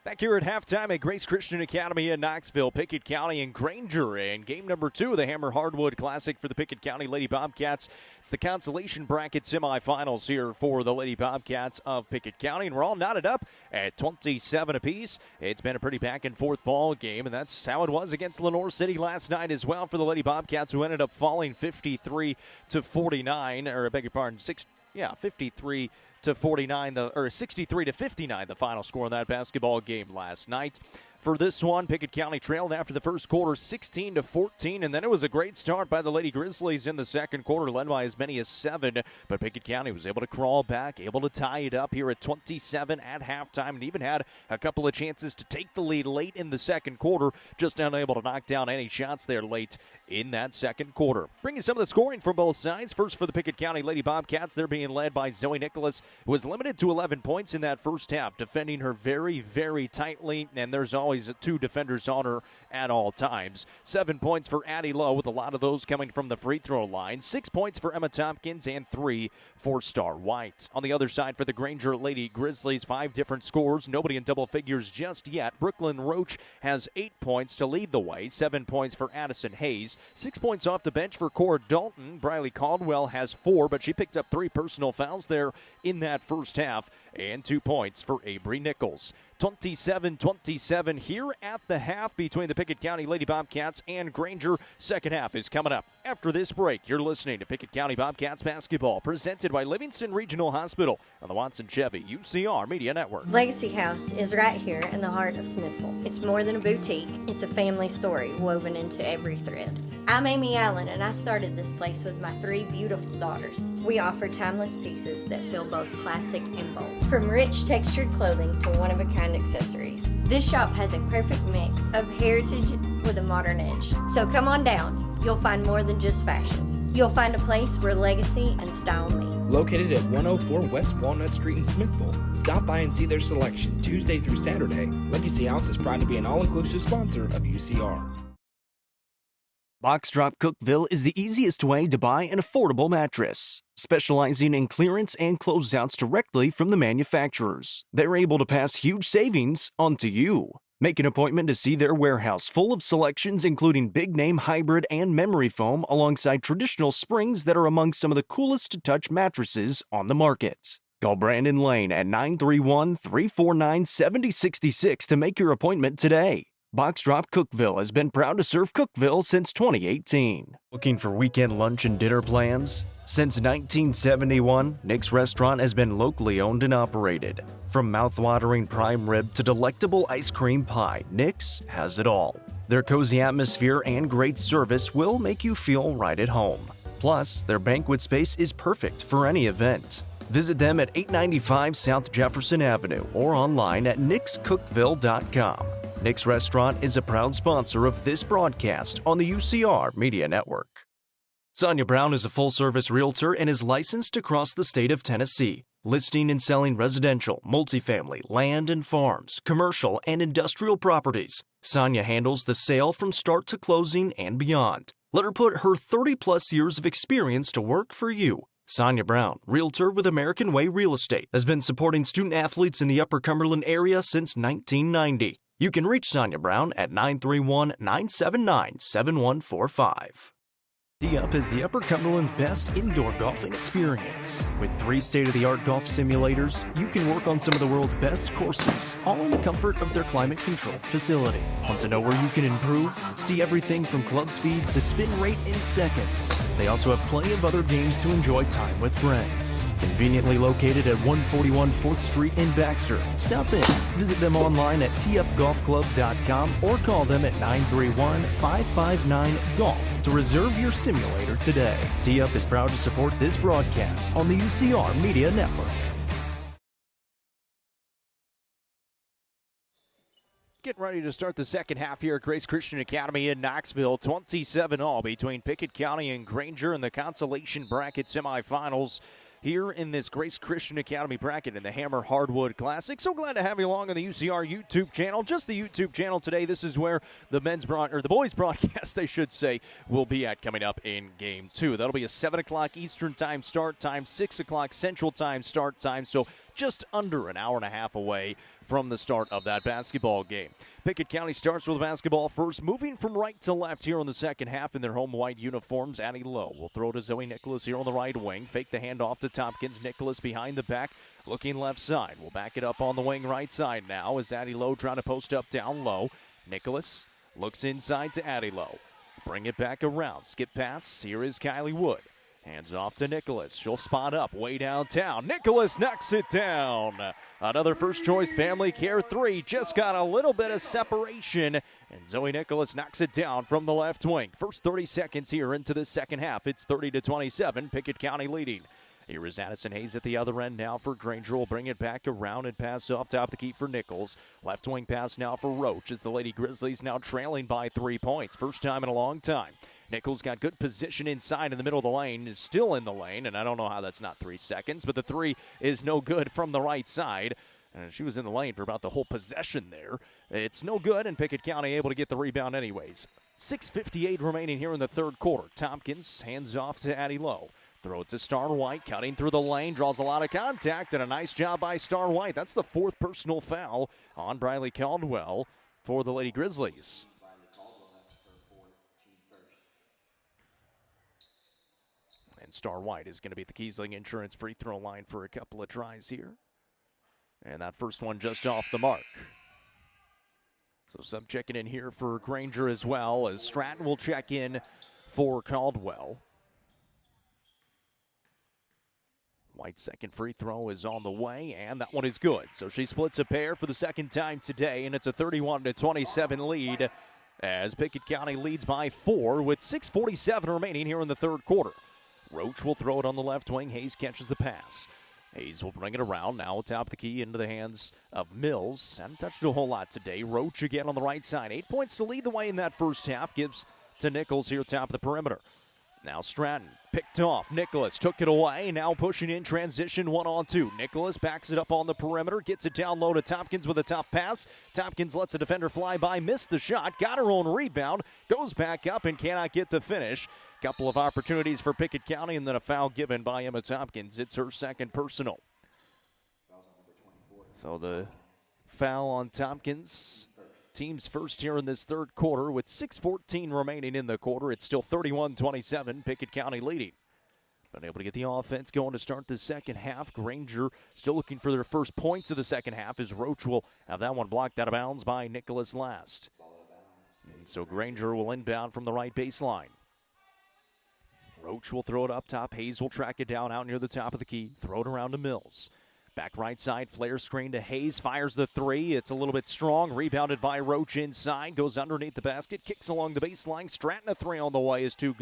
Back here at halftime at Grace Christian Academy in Knoxville, Pickett County and Grainger in game number 2 of the Hammer Hardwood Classic for the Pickett County Lady Bobcats. It's the consolation bracket semifinals here for the Lady Bobcats of Pickett County, and we're all knotted up at 27 apiece. It's been a pretty back-and-forth ball game, and that's how it was against Lenoir City last night as well for the Lady Bobcats, who ended up falling 53-49, or I beg your pardon, 53 to 49, or 63 to 59, the final score in that basketball game last night. for this one. Pickett County trailed after the first quarter 16-14, and then it was a great start by the Lady Grizzlies in the second quarter, led by as many as 7. But Pickett County was able to crawl back, able to tie it up here at 27 at halftime, and even had a couple of chances to take the lead late in the second quarter, just unable to knock down any shots there late in that second quarter. Bringing some of the scoring from both sides. First for the Pickett County Lady Bobcats, they're being led by Zoe Nicholas, who was limited to 11 points in that first half, defending her very, very tightly, and there's always 2 defenders on her at all times. 7 points for Addie Lowe, with a lot of those coming from the free throw line. 6 points for Emma Tompkins and 3 for Star White. On the other side for the Grainger Lady Grizzlies, 5 different scores. Nobody in double figures just yet. Brooklyn Roach has 8 points to lead the way. 7 points for Addison Hayes. 6 points off the bench for Cora Dalton. Briley Caldwell has 4, but she picked up 3 personal fouls there in that first half. And 2 points for Avery Nichols. 27-27 here at the half between the Pickett County Lady Bobcats and Grainger. Second half is coming up. After this break, you're listening to Pickett County Bobcats basketball, presented by Livingston Regional Hospital on the Watson Chevy UCR Media Network. Legacy House is right here in the heart of Smithville. It's more than a boutique. It's a family story woven into every thread. I'm Amy Allen, and I started this place with my 3 beautiful daughters. We offer timeless pieces that feel both classic and bold. From rich textured clothing to one-of-a-kind accessories. This shop has a perfect mix of heritage with a modern edge. So come on down. You'll find more than just fashion. You'll find a place where legacy and style meet. Located at 104 West Walnut Street in Smithville, stop by and see their selection Tuesday through Saturday. Legacy House is proud to be an all-inclusive sponsor of UCR. Box Drop Cookeville is the easiest way to buy an affordable mattress. Specializing in clearance and closeouts directly from the manufacturers, they're able to pass huge savings onto you. Make an appointment to see their warehouse full of selections including big-name hybrid and memory foam alongside traditional springs that are among some of the coolest to touch mattresses on the market. Call Brandon Lane at 931-349-7066 to make your appointment today. Box Drop Cookeville has been proud to serve Cookeville since 2018. Looking for weekend lunch and dinner plans? Since 1971, Nick's Restaurant has been locally owned and operated. From mouth-watering prime rib to delectable ice cream pie, Nick's has it all. Their cozy atmosphere and great service will make you feel right at home. Plus, their banquet space is perfect for any event. Visit them at 895 South Jefferson Avenue or online at nickscookville.com. Nick's Restaurant is a proud sponsor of this broadcast on the UCR Media Network. Sonia Brown is a full-service realtor and is licensed across the state of Tennessee, listing and selling residential, multifamily, land and farms, commercial, and industrial properties. Sonia handles the sale from start to closing and beyond. Let her put her 30-plus years of experience to work for you. Sonia Brown, realtor with American Way Real Estate, has been supporting student-athletes in the Upper Cumberland area since 1990. You can reach Sonia Brown at 931-979-7145. Tee-Up is the Upper Cumberland's best indoor golfing experience. With 3 state-of-the-art golf simulators, you can work on some of the world's best courses, all in the comfort of their climate-controlled facility. Want to know where you can improve? See everything from club speed to spin rate in seconds. They also have plenty of other games to enjoy time with friends. Conveniently located at 141 4th Street in Baxter. Stop in. Visit them online at teeupgolfclub.com or call them at 931-559-GOLF to reserve your simulator today. Tee-Up is proud to support this broadcast on the UCR Media Network. Getting ready to start the second half here at Grace Christian Academy in Knoxville. 27-all between Pickett County and Grainger in the consolation bracket semifinals here in this Grace Christian Academy bracket in the Hammer Hardwood Classic. So glad to have you along on the UCR YouTube channel. Just the YouTube channel today. This is where the boys broadcast, I should say, will be at coming up in Game 2. That'll be a 7 o'clock Eastern Time start time, 6 o'clock Central Time start time. So just under an hour and a half away from the start of that basketball game. Pickett County starts with basketball first, moving from right to left here in the second half in their home white uniforms. Addie Lowe will throw to Zoe Nicholas here on the right wing. Fake the handoff to Tompkins. Nicholas behind the back, looking left side. We'll back it up on the wing right side now as Addie Lowe trying to post up down low. Nicholas looks inside to Addie Lowe. Bring it back around. Skip pass. Here is Kylie Wood. Hands off to Nicholas. She'll spot up way downtown. Nicholas knocks it down. Another First Choice Family Care 3. Just got a little bit of separation. And Zoe Nicholas knocks it down from the left wing. First 30 seconds here into the second half. It's 30-27. Pickett County leading. Here is Addison Hayes at the other end now for Grainger. Will bring it back around and pass off top of the key for Nichols. Left wing pass now for Roach as the Lady Grizzlies now trailing by 3 points. First time in a long time. Nichols got good position inside in the middle of the lane, is still in the lane, and I don't know how that's not 3 seconds, but the three is no good from the right side. She was in the lane for about the whole possession there. It's no good, and Pickett County able to get the rebound anyways. 6:58 remaining here in the third quarter. Tompkins hands off to Addie Lowe. Throw it to Star White, cutting through the lane, draws a lot of contact, and a nice job by Star White. That's the 4th personal foul on Briley Caldwell for the Lady Grizzlies. And Star White is going to be at the Kiesling Insurance free throw line for a couple of tries here. And that first one just off the mark. So sub checking in here for Grainger as well, as Stratton will check in for Caldwell. White's second free throw is on the way, and that one is good. So she splits a pair for the second time today, and it's a 31-27 lead as Pickett County leads by 4 with 6:47 remaining here in the third quarter. Roach will throw it on the left wing. Hayes catches the pass. Hayes will bring it around. Now top of the key into the hands of Mills. Hadn't touched a whole lot today. Roach again on the right side. 8 points to lead the way in that first half. Gives to Nichols here top of the perimeter. Now Stratton picked off. Nicholas took it away. Now pushing in transition 1-on-2. Nicholas backs it up on the perimeter. Gets it down low to Tompkins with a tough pass. Tompkins lets a defender fly by. Missed the shot. Got her own rebound. Goes back up and cannot get the finish. Couple of opportunities for Pickett County and then a foul given by Emma Tompkins. It's her second personal. So the foul on Tompkins. Team's first here in this third quarter with 6:14 remaining in the quarter. It's still 31-27, Pickett County leading. Been able to get the offense going to start the second half. Grainger still looking for their first points of the second half as Roach will have that one blocked out of bounds by Nicholas Last. And so Grainger will inbound from the right baseline. Roach will throw it up top. Hayes will track it down out near the top of the key. Throw it around to Mills. Back right side, flare screen to Hayes, fires the three. It's a little bit strong, rebounded by Roach inside, goes underneath the basket, kicks along the baseline. Stratton a three on the way is too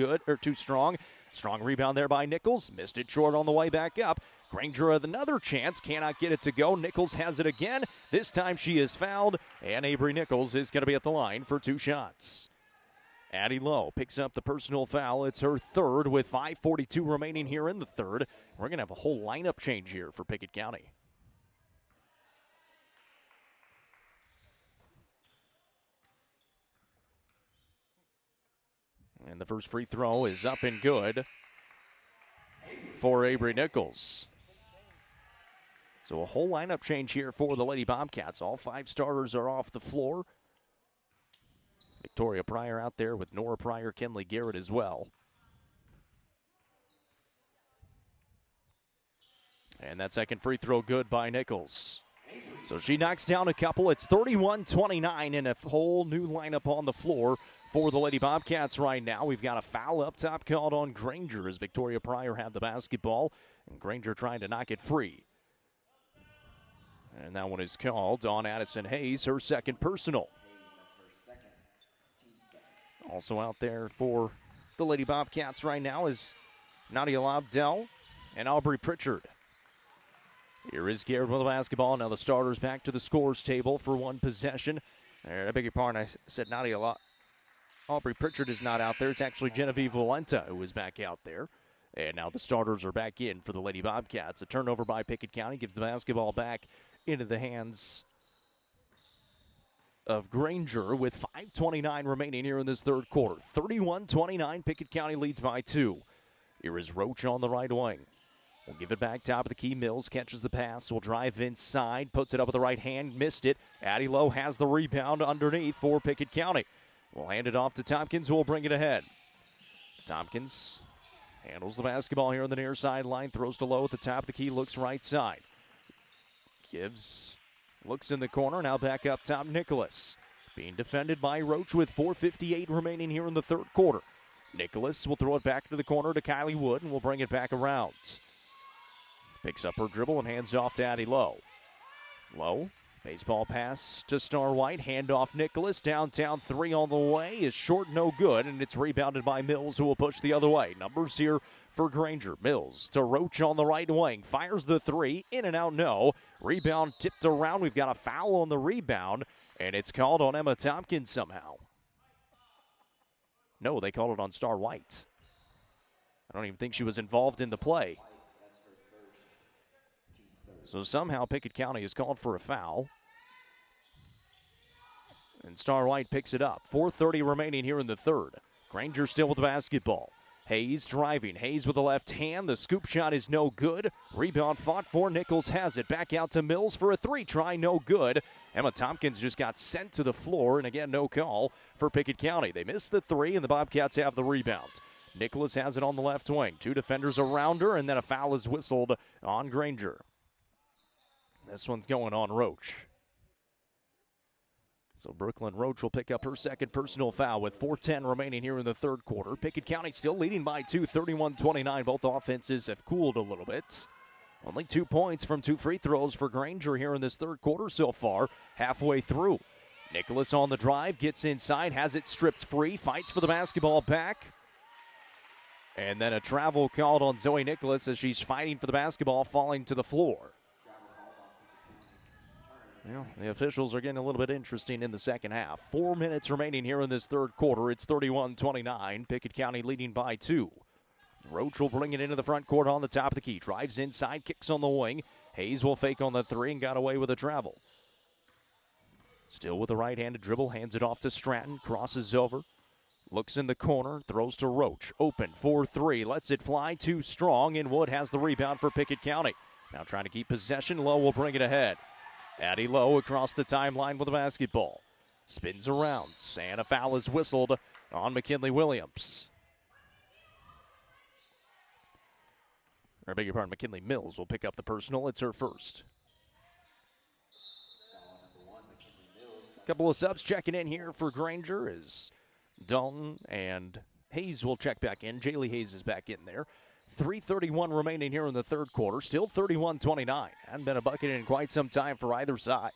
strong. Strong rebound there by Nichols, missed it short on the way back up. Grainger with another chance, cannot get it to go. Nichols has it again. This time she is fouled, and Avery Nichols is going to be at the line for 2 shots. Addie Lowe picks up the personal foul. It's her third with 5:42 remaining here in the third. We're going to have a whole lineup change here for Pickett County. And the first free throw is up and good for Avery Nichols. So a whole lineup change here for the Lady Bobcats. All 5 starters are off the floor. Victoria Pryor out there with Nora Pryor, Kenley Garrett as well. And that second free throw good by Nichols. So she knocks down a couple. It's 31-29 and a whole new lineup on the floor for the Lady Bobcats right now. We've got a foul up top called on Grainger as Victoria Pryor had the basketball. And Grainger trying to knock it free. And that one is called on Addison Hayes, her second personal. Also out there for the Lady Bobcats right now is Nadia Lobdell and Aubrey Pritchard. Here is Garrett with the basketball. Now the starters back to the scores table for one possession. I beg your pardon, I said Aubrey Pritchard is not out there. It's actually Genevieve Valenta who is back out there. And now the starters are back in for the Lady Bobcats. A turnover by Pickett County gives the basketball back into the hands of Grainger with 5:29 remaining here in this third quarter. 31-29, Pickett County leads by 2. Here is Roach on the right wing. We'll give it back top of the key. Mills catches the pass. Will drive inside. Puts it up with the right hand. Missed it. Addie Lowe has the rebound underneath for Pickett County. We'll hand it off to Tompkins, who will bring it ahead. Tompkins handles the basketball here on the near sideline. Throws to Lowe at the top of the key. Looks right side. Looks in the corner. Now back up top, Nicholas. Being defended by Roach with 4:58 remaining here in the third quarter. Nicholas will throw it back to the corner to Kylie Wood, and will bring it back around. Picks up her dribble and hands off to Addie Lowe. Lowe, baseball pass to Star White, handoff Nicholas, downtown three on the way, is short, no good, and it's rebounded by Mills, who will push the other way. Numbers here for Grainger. Mills to Roach on the right wing, fires the three, in and out, no. Rebound tipped around, we've got a foul on the rebound, and it's called on Emma Tompkins somehow. No, they called it on Star White. I don't even think she was involved in the play. So somehow Pickett County is called for a foul. And Star White picks it up. 4:30 remaining here in the third. Grainger still with the basketball. Hayes driving. Hayes with the left hand. The scoop shot is no good. Rebound fought for. Nichols has it. Back out to Mills for a three. Try no good. Emma Tompkins just got sent to the floor. And again, no call for Pickett County. They missed the three, and the Bobcats have the rebound. Nicholas has it on the left wing. Two defenders around her, and then a foul is whistled on Grainger. This one's going on Roach. So Brooklyn Roach will pick up her second personal foul with 4:10 remaining here in the third quarter. Pickett County still leading by 2, 31-29. Both offenses have cooled a little bit. Only 2 points from 2 free throws for Grainger here in this third quarter so far, halfway through. Nicholas on the drive, gets inside, has it stripped free, fights for the basketball back. And then a travel called on Zoe Nicholas as she's fighting for the basketball, falling to the floor. Well, the officials are getting a little bit interesting in the second half. 4 minutes remaining here in this third quarter. It's 31-29. Pickett County leading by 2. Roach will bring it into the front court on the top of the key. Drives inside, kicks on the wing. Hayes will fake on the three and got away with a travel. Still with the right-handed dribble, hands it off to Stratton. Crosses over. Looks in the corner, throws to Roach. Open, 4-3, lets it fly, too strong, and Wood has the rebound for Pickett County. Now trying to keep possession, Lowe will bring it ahead. Addie Lowe across the timeline with the basketball. Spins around, and a foul is whistled on McKinley Williams. I beg your pardon, McKinley Mills will pick up the personal. It's her first. Couple of subs checking in here for Grainger as Dalton and Hayes will check back in. Jaylee Hayes is back in there. 3:31 remaining here in the third quarter. Still 31-29. Hadn't been a bucket in quite some time for either side.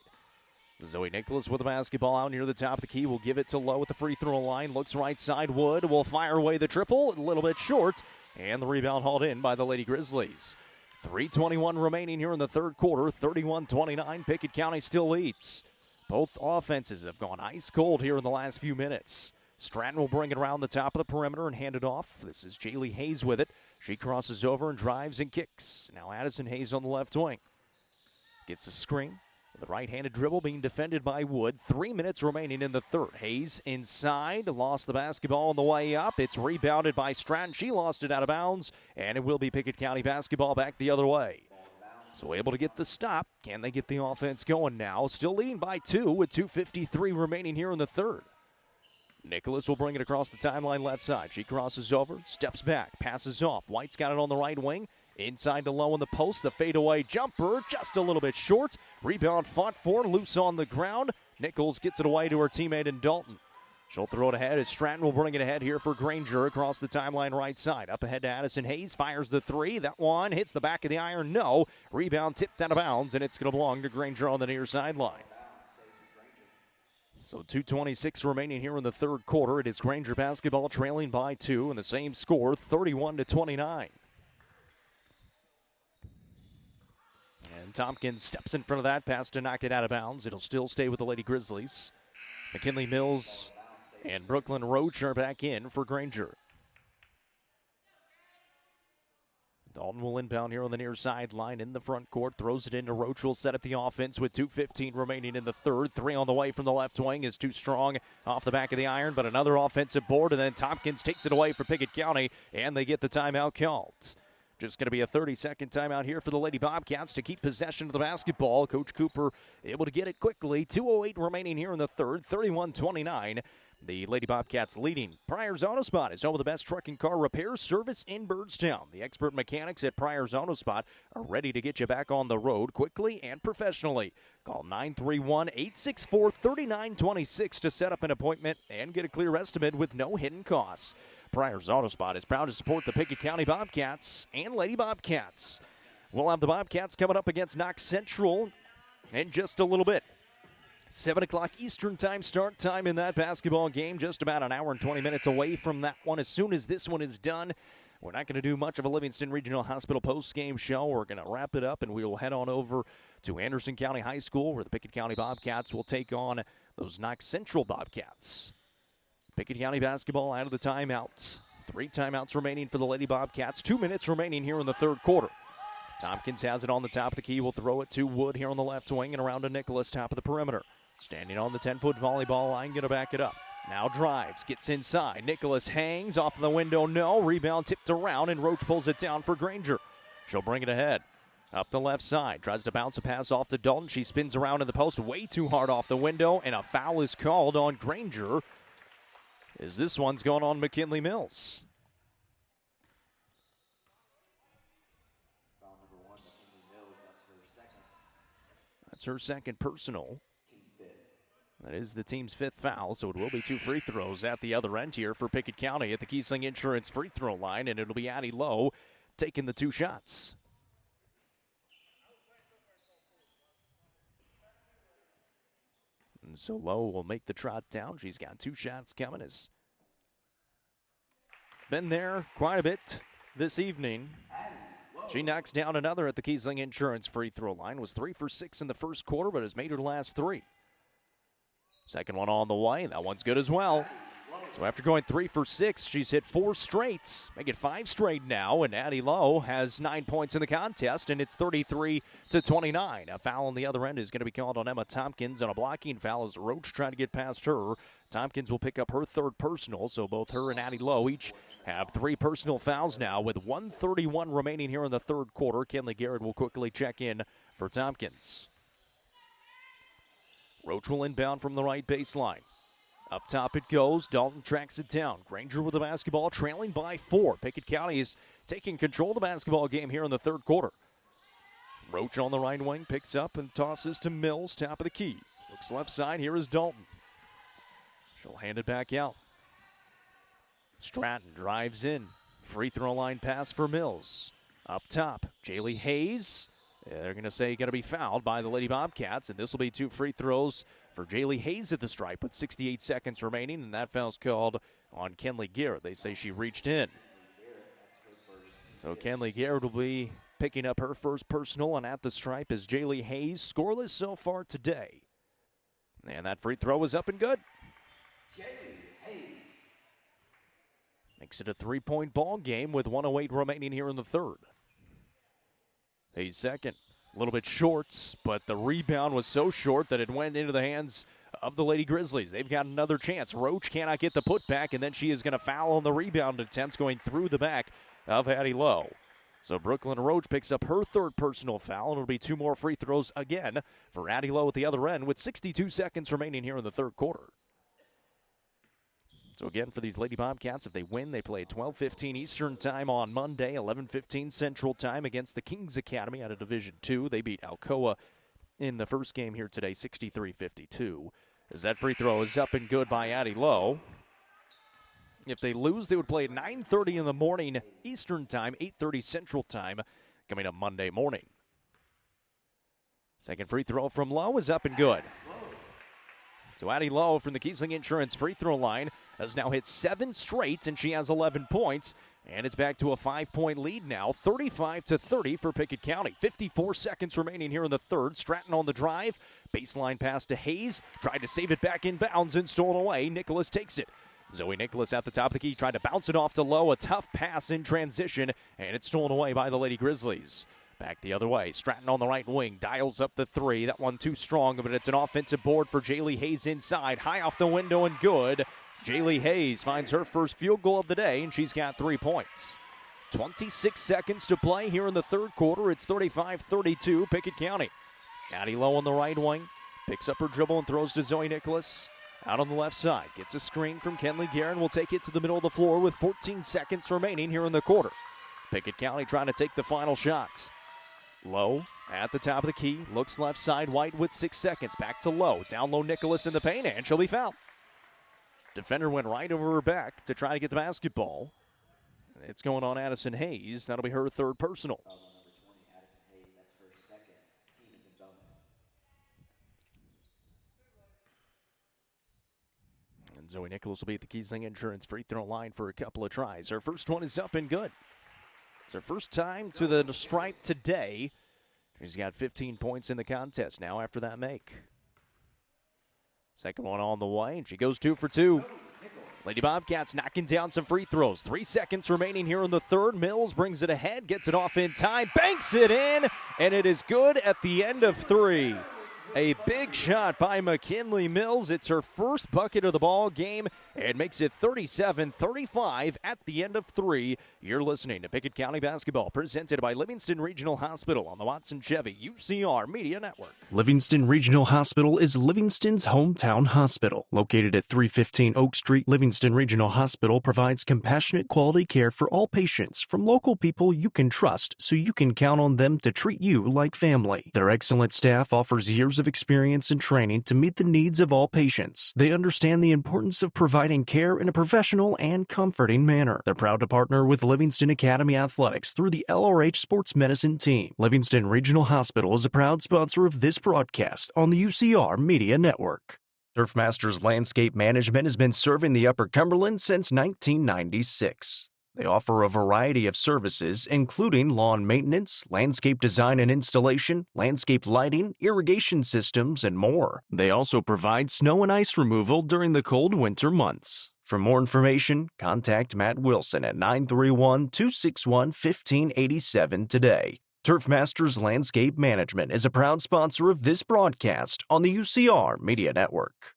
Zoe Nicholas with the basketball out near the top of the key. Will give it to Lowe at the free throw line. Looks right side. Wood will fire away the triple. A little bit short. And the rebound hauled in by the Lady Grizzlies. 3:21 remaining here in the third quarter. 31-29. Pickett County still leads. Both offenses have gone ice cold here in the last few minutes. Stratton will bring it around the top of the perimeter and hand it off. This is Jaylee Hayes with it. She crosses over and drives and kicks. Now Addison Hayes on the left wing. Gets a screen. The right-handed dribble being defended by Wood. 3 minutes remaining in the third. Hayes inside. Lost the basketball on the way up. It's rebounded by Stratton. She lost it out of bounds. And it will be Pickett County basketball back the other way. So able to get the stop. Can they get the offense going now? Still leading by 2 with 2:53 remaining here in the third. Nicholas will bring it across the timeline left side. She crosses over, steps back, passes off. White's got it on the right wing. Inside to Lowe in the post. The fadeaway jumper just a little bit short. Rebound fought for, loose on the ground. Nichols gets it away to her teammate in Dalton. She'll throw it ahead as Stratton will bring it ahead here for Grainger across the timeline right side. Up ahead to Addison Hayes. Fires the three. That one hits the back of the iron. No. Rebound tipped out of bounds, and it's going to belong to Grainger on the near sideline. So 2:26 remaining here in the third quarter. It is Grainger basketball trailing by 2, and the same score, 31-29. And Tompkins steps in front of that pass to knock it out of bounds. It'll still stay with the Lady Grizzlies. McKinley Mills and Brooklyn Roach are back in for Grainger. Dalton will inbound here on the near sideline in the front court. Throws it into Roach. Will set up the offense with 2:15 remaining in the third. 3 on the way from the left wing is too strong off the back of the iron, but another offensive board, and then Tompkins takes it away for Pickett County, and they get the timeout called. Just going to be a 30-second timeout here for the Lady Bobcats to keep possession of the basketball. Coach Cooper able to get it quickly. 2:08 remaining here in the third. 31-29. The Lady Bobcats leading. Pryor's Auto Spot is home of the best truck and car repair service in Byrdstown. The expert mechanics at Pryor's Auto Spot are ready to get you back on the road quickly and professionally. Call 931-864-3926 to set up an appointment and get a clear estimate with no hidden costs. Pryor's Auto Spot is proud to support the Pickett County Bobcats and Lady Bobcats. We'll have the Bobcats coming up against Knox Central in just a little bit. 7 o'clock Eastern time start time in that basketball game. Just about an hour and 20 minutes away from that one. As soon as this one is done, we're not going to do much of a Livingston Regional Hospital post-game show. We're going to wrap it up, and we will head on over to Anderson County High School, where the Pickett County Bobcats will take on those Knox Central Bobcats. Pickett County basketball out of the timeouts. 3 timeouts remaining for the Lady Bobcats. 2 minutes remaining here in the third quarter. Tompkins has it on the top of the key. Will throw it to Wood here on the left wing and around to Nicholas, top of the perimeter. Standing on the 10-foot volleyball line, going to back it up. Now drives, gets inside. Nicholas hangs off the window, no. Rebound tipped around, and Roach pulls it down for Grainger. She'll bring it ahead. Up the left side, tries to bounce a pass off to Dalton. She spins around in the post, way too hard off the window, and a foul is called on Grainger, as this one's going on McKinley Mills. Foul number 1, McKinley Mills, that's her second. That's her second personal. That is the team's 5th foul, so it will be 2 free throws at the other end here for Pickett County at the Kiesling Insurance free throw line, and it'll be Addie Lowe taking the 2 shots. And so Lowe will make the trot down. She's got 2 shots coming. Has been there quite a bit this evening. She knocks down another at the Kiesling Insurance free throw line. Was 3 for 6 in the first quarter, but has made her last 3. Second one on the way. That one's good as well. So after going 3 for 6, she's hit 4 straight. Make it 5 straight now, and Addie Lowe has 9 points in the contest, and it's 33-29. A foul on the other end is going to be called on Emma Tompkins, and a blocking foul as Roach trying to get past her. Tompkins will pick up her 3rd personal, so both her and Addie Lowe each have 3 personal fouls now with 1:31 remaining here in the third quarter. Kenley Garrett will quickly check in for Tompkins. Roach will inbound from the right baseline. Up top it goes. Dalton tracks it down. Grainger with the basketball, trailing by 4. Pickett County is taking control of the basketball game here in the third quarter. Roach on the right wing picks up and tosses to Mills, top of the key. Looks left side. Here is Dalton. She'll hand it back out. Stratton drives in. Free throw line pass for Mills. Up top, Jaylee Hayes. They're going to say going to be fouled by the Lady Bobcats, and this will be 2 free throws for Jaylee Hayes at the stripe with 68 seconds remaining, and that foul's called on Kenley Garrett. They say she reached in. So Kenley Garrett will be picking up her first personal, and at the stripe is Jaylee Hayes, scoreless so far today. And that free throw is up and good. Makes it a 3-point ball game with 1:08 remaining here in the third. Hayes second. A little bit short, but the rebound was so short that it went into the hands of the Lady Grizzlies. They've got another chance. Roach cannot get the putback, and then she is going to foul on the rebound attempts going through the back of Addie Lowe. So Brooklyn Roach picks up her 3rd personal foul, and it'll be 2 more free throws again for Addie Lowe at the other end with 62 seconds remaining here in the third quarter. So again, for these Lady Bobcats, if they win, they play at 12:15 Eastern time on Monday, 11:15 Central time against the Kings Academy out of Division II. They beat Alcoa in the first game here today, 63-52. As that free throw is up and good by Addie Lowe. If they lose, they would play at 9:30 in the morning Eastern time, 8:30 Central time, coming up Monday morning. Second free throw from Lowe is up and good. So Addie Lowe from the Kiesling Insurance free throw line has now hit 7 straight, and she has 11 points. And it's back to a 5-point lead now, 35-30 for Pickett County. 54 seconds remaining here in the third. Stratton on the drive. Baseline pass to Hayes. Tried to save it back in bounds and stolen away. Nicholas takes it. Zoe Nicholas at the top of the key, tried to bounce it off to Lowe. A tough pass in transition, and it's stolen away by the Lady Grizzlies. Back the other way. Stratton on the right wing. Dials up the 3. That one too strong, but it's an offensive board for Jaylee Hayes inside. High off the window and good. Jaylee Hayes finds her first field goal of the day, and she's got 3 points. 26 seconds to play here in the third quarter. It's 35-32, Pickett County. Addie Lowe on the right wing. Picks up her dribble and throws to Zoe Nicholas. Out on the left side, gets a screen from Kenley Guerin. Will take it to the middle of the floor with 14 seconds remaining here in the quarter. Pickett County trying to take the final shot. Low at the top of the key, looks left side, White with 6 seconds. Back to Low, down low Nicholas in the paint, and she'll be fouled. Defender went right over her back to try to get the basketball. It's going on Addison Hayes. That'll be her third personal. Number 20, Addison Hayes, that's her second. Team is in bonus. And Zoe Nicholas will be at the Kiesling Insurance free throw line for a couple of tries. Her first one is up and good. It's her first time to the stripe today. She's got 15 points in the contest now after that make. Second one on the way, and she goes 2 for 2. Lady Bobcats knocking down some free throws. 3 seconds remaining here in the third. Mills brings it ahead, gets it off in time, banks it in, and it is good at the end of 3. A big shot by McKinley Mills. It's her first bucket of the ball game and makes it 37-35 at the end of 3. You're listening to Pickett County Basketball, presented by Livingston Regional Hospital on the Watson Chevy UCR Media Network. Livingston Regional Hospital is Livingston's hometown hospital. Located at 315 Oak Street, Livingston Regional Hospital provides compassionate quality care for all patients from local people you can trust, so you can count on them to treat you like family. Their excellent staff offers years of experience and training to meet the needs of all patients. They understand the importance of providing care in a professional and comforting manner. They're proud to partner with Livingston Academy Athletics through the LRH Sports Medicine team. Livingston Regional Hospital is a proud sponsor of this broadcast on the UCR Media Network. Turfmasters Landscape Management has been serving the Upper Cumberland since 1996. They offer a variety of services, including lawn maintenance, landscape design and installation, landscape lighting, irrigation systems, and more. They also provide snow and ice removal during the cold winter months. For more information, contact Matt Wilson at 931-261-1587 today. Turfmasters Landscape Management is a proud sponsor of this broadcast on the UCR Media Network.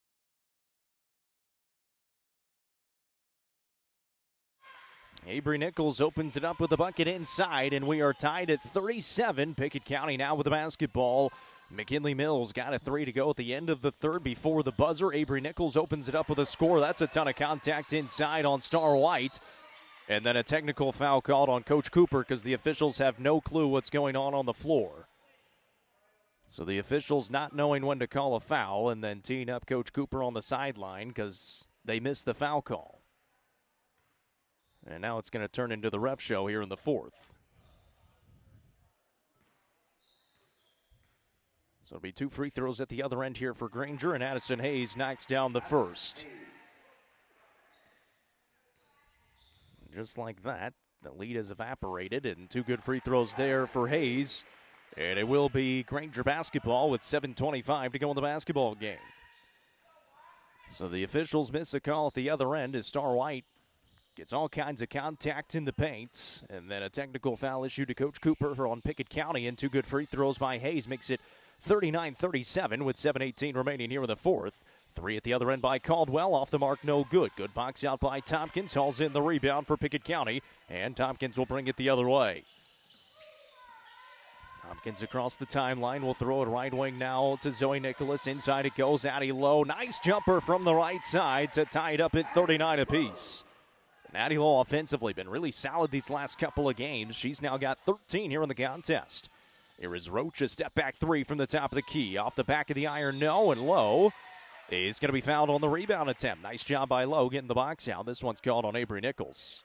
Avery Nichols opens it up with the bucket inside, and we are tied at 37. Pickett County now with the basketball. McKinley Mills got a 3 to go at the end of the third before the buzzer. Avery Nichols opens it up with a score. That's a ton of contact inside on Star White. And then a technical foul called on Coach Cooper because the officials have no clue what's going on the floor. So the officials not knowing when to call a foul and then teeing up Coach Cooper on the sideline because they missed the foul call. And now it's going to turn into the ref show here in the fourth. So it'll be 2 free throws at the other end here for Grainger, and Addison Hayes knocks down the first. Just like that, the lead has evaporated, and 2 good free throws there for Hayes. And it will be Grainger basketball with 7:25 to go in the basketball game. So the officials miss a call at the other end as Star White gets all kinds of contact in the paint, and then a technical foul issued to Coach Cooper on Pickett County, and 2 good free throws by Hayes makes it 39-37 with 7:18 remaining here in the fourth. 3 at the other end by Caldwell, off the mark, no good. Good box out by Tompkins, hauls in the rebound for Pickett County, and Tompkins will bring it the other way. Tompkins across the timeline will throw it right wing now to Zoe Nicholas. Inside it goes, Addie Lowe. Nice jumper from the right side to tie it up at 39 apiece. Addie Lowe offensively been really solid these last couple of games. She's now got 13 here in the contest. Here is Roach, a step back 3 from the top of the key. Off the back of the iron, no, and Lowe is going to be fouled on the rebound attempt. Nice job by Lowe getting the box out. This one's called on Avery Nichols.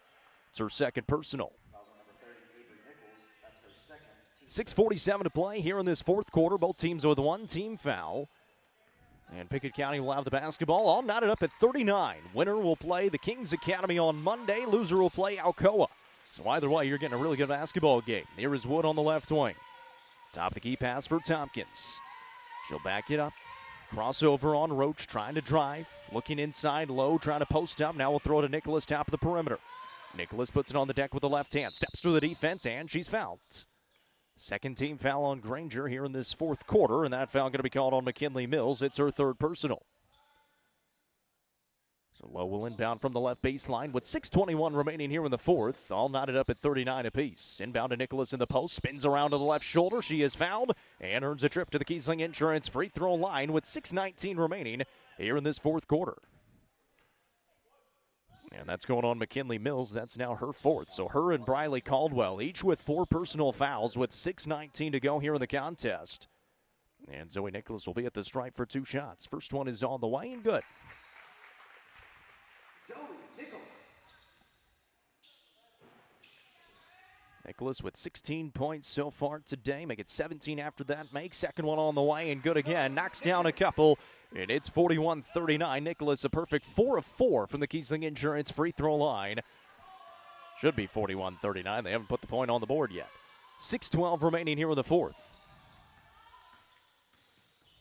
It's her second personal. 6:47 to play here in this fourth quarter. Both teams with 1 team foul. And Pickett County will have the basketball all knotted up at 39. Winner will play the Kings Academy on Monday. Loser will play Alcoa. So either way, you're getting a really good basketball game. Here is Wood on the left wing. Top of the key pass for Tompkins. She'll back it up. Crossover on Roach, trying to drive. Looking inside, Low, trying to post up. Now we'll throw it to Nicholas, top of the perimeter. Nicholas puts it on the deck with the left hand. Steps through the defense, and she's fouled. Second team foul on Grainger here in this fourth quarter, and that foul going to be called on McKinley Mills. It's her third personal. So Lowe will inbound from the left baseline with 6:21 remaining here in the fourth. All knotted up at 39 apiece. Inbound to Nicholas in the post. Spins around to the left shoulder. She is fouled and earns a trip to the Kiesling Insurance free throw line with 6:19 remaining here in this fourth quarter. And that's going on McKinley Mills. That's now her fourth. So her and Briley Caldwell, each with 4 personal fouls with 6:19 to go here in the contest. And Zoe Nicholas will be at the stripe for 2 shots. First one is on the way and good. Zoe Nicholas. Nicholas with 16 points so far today. Make it 17 after that. Make second one on the way and good again. Knocks down a couple, and it's 41-39. Nicholas a perfect 4 of 4 from the Kiesling Insurance free throw line. Should be 41-39. They haven't put the point on the board yet. 6:12 remaining here in the fourth.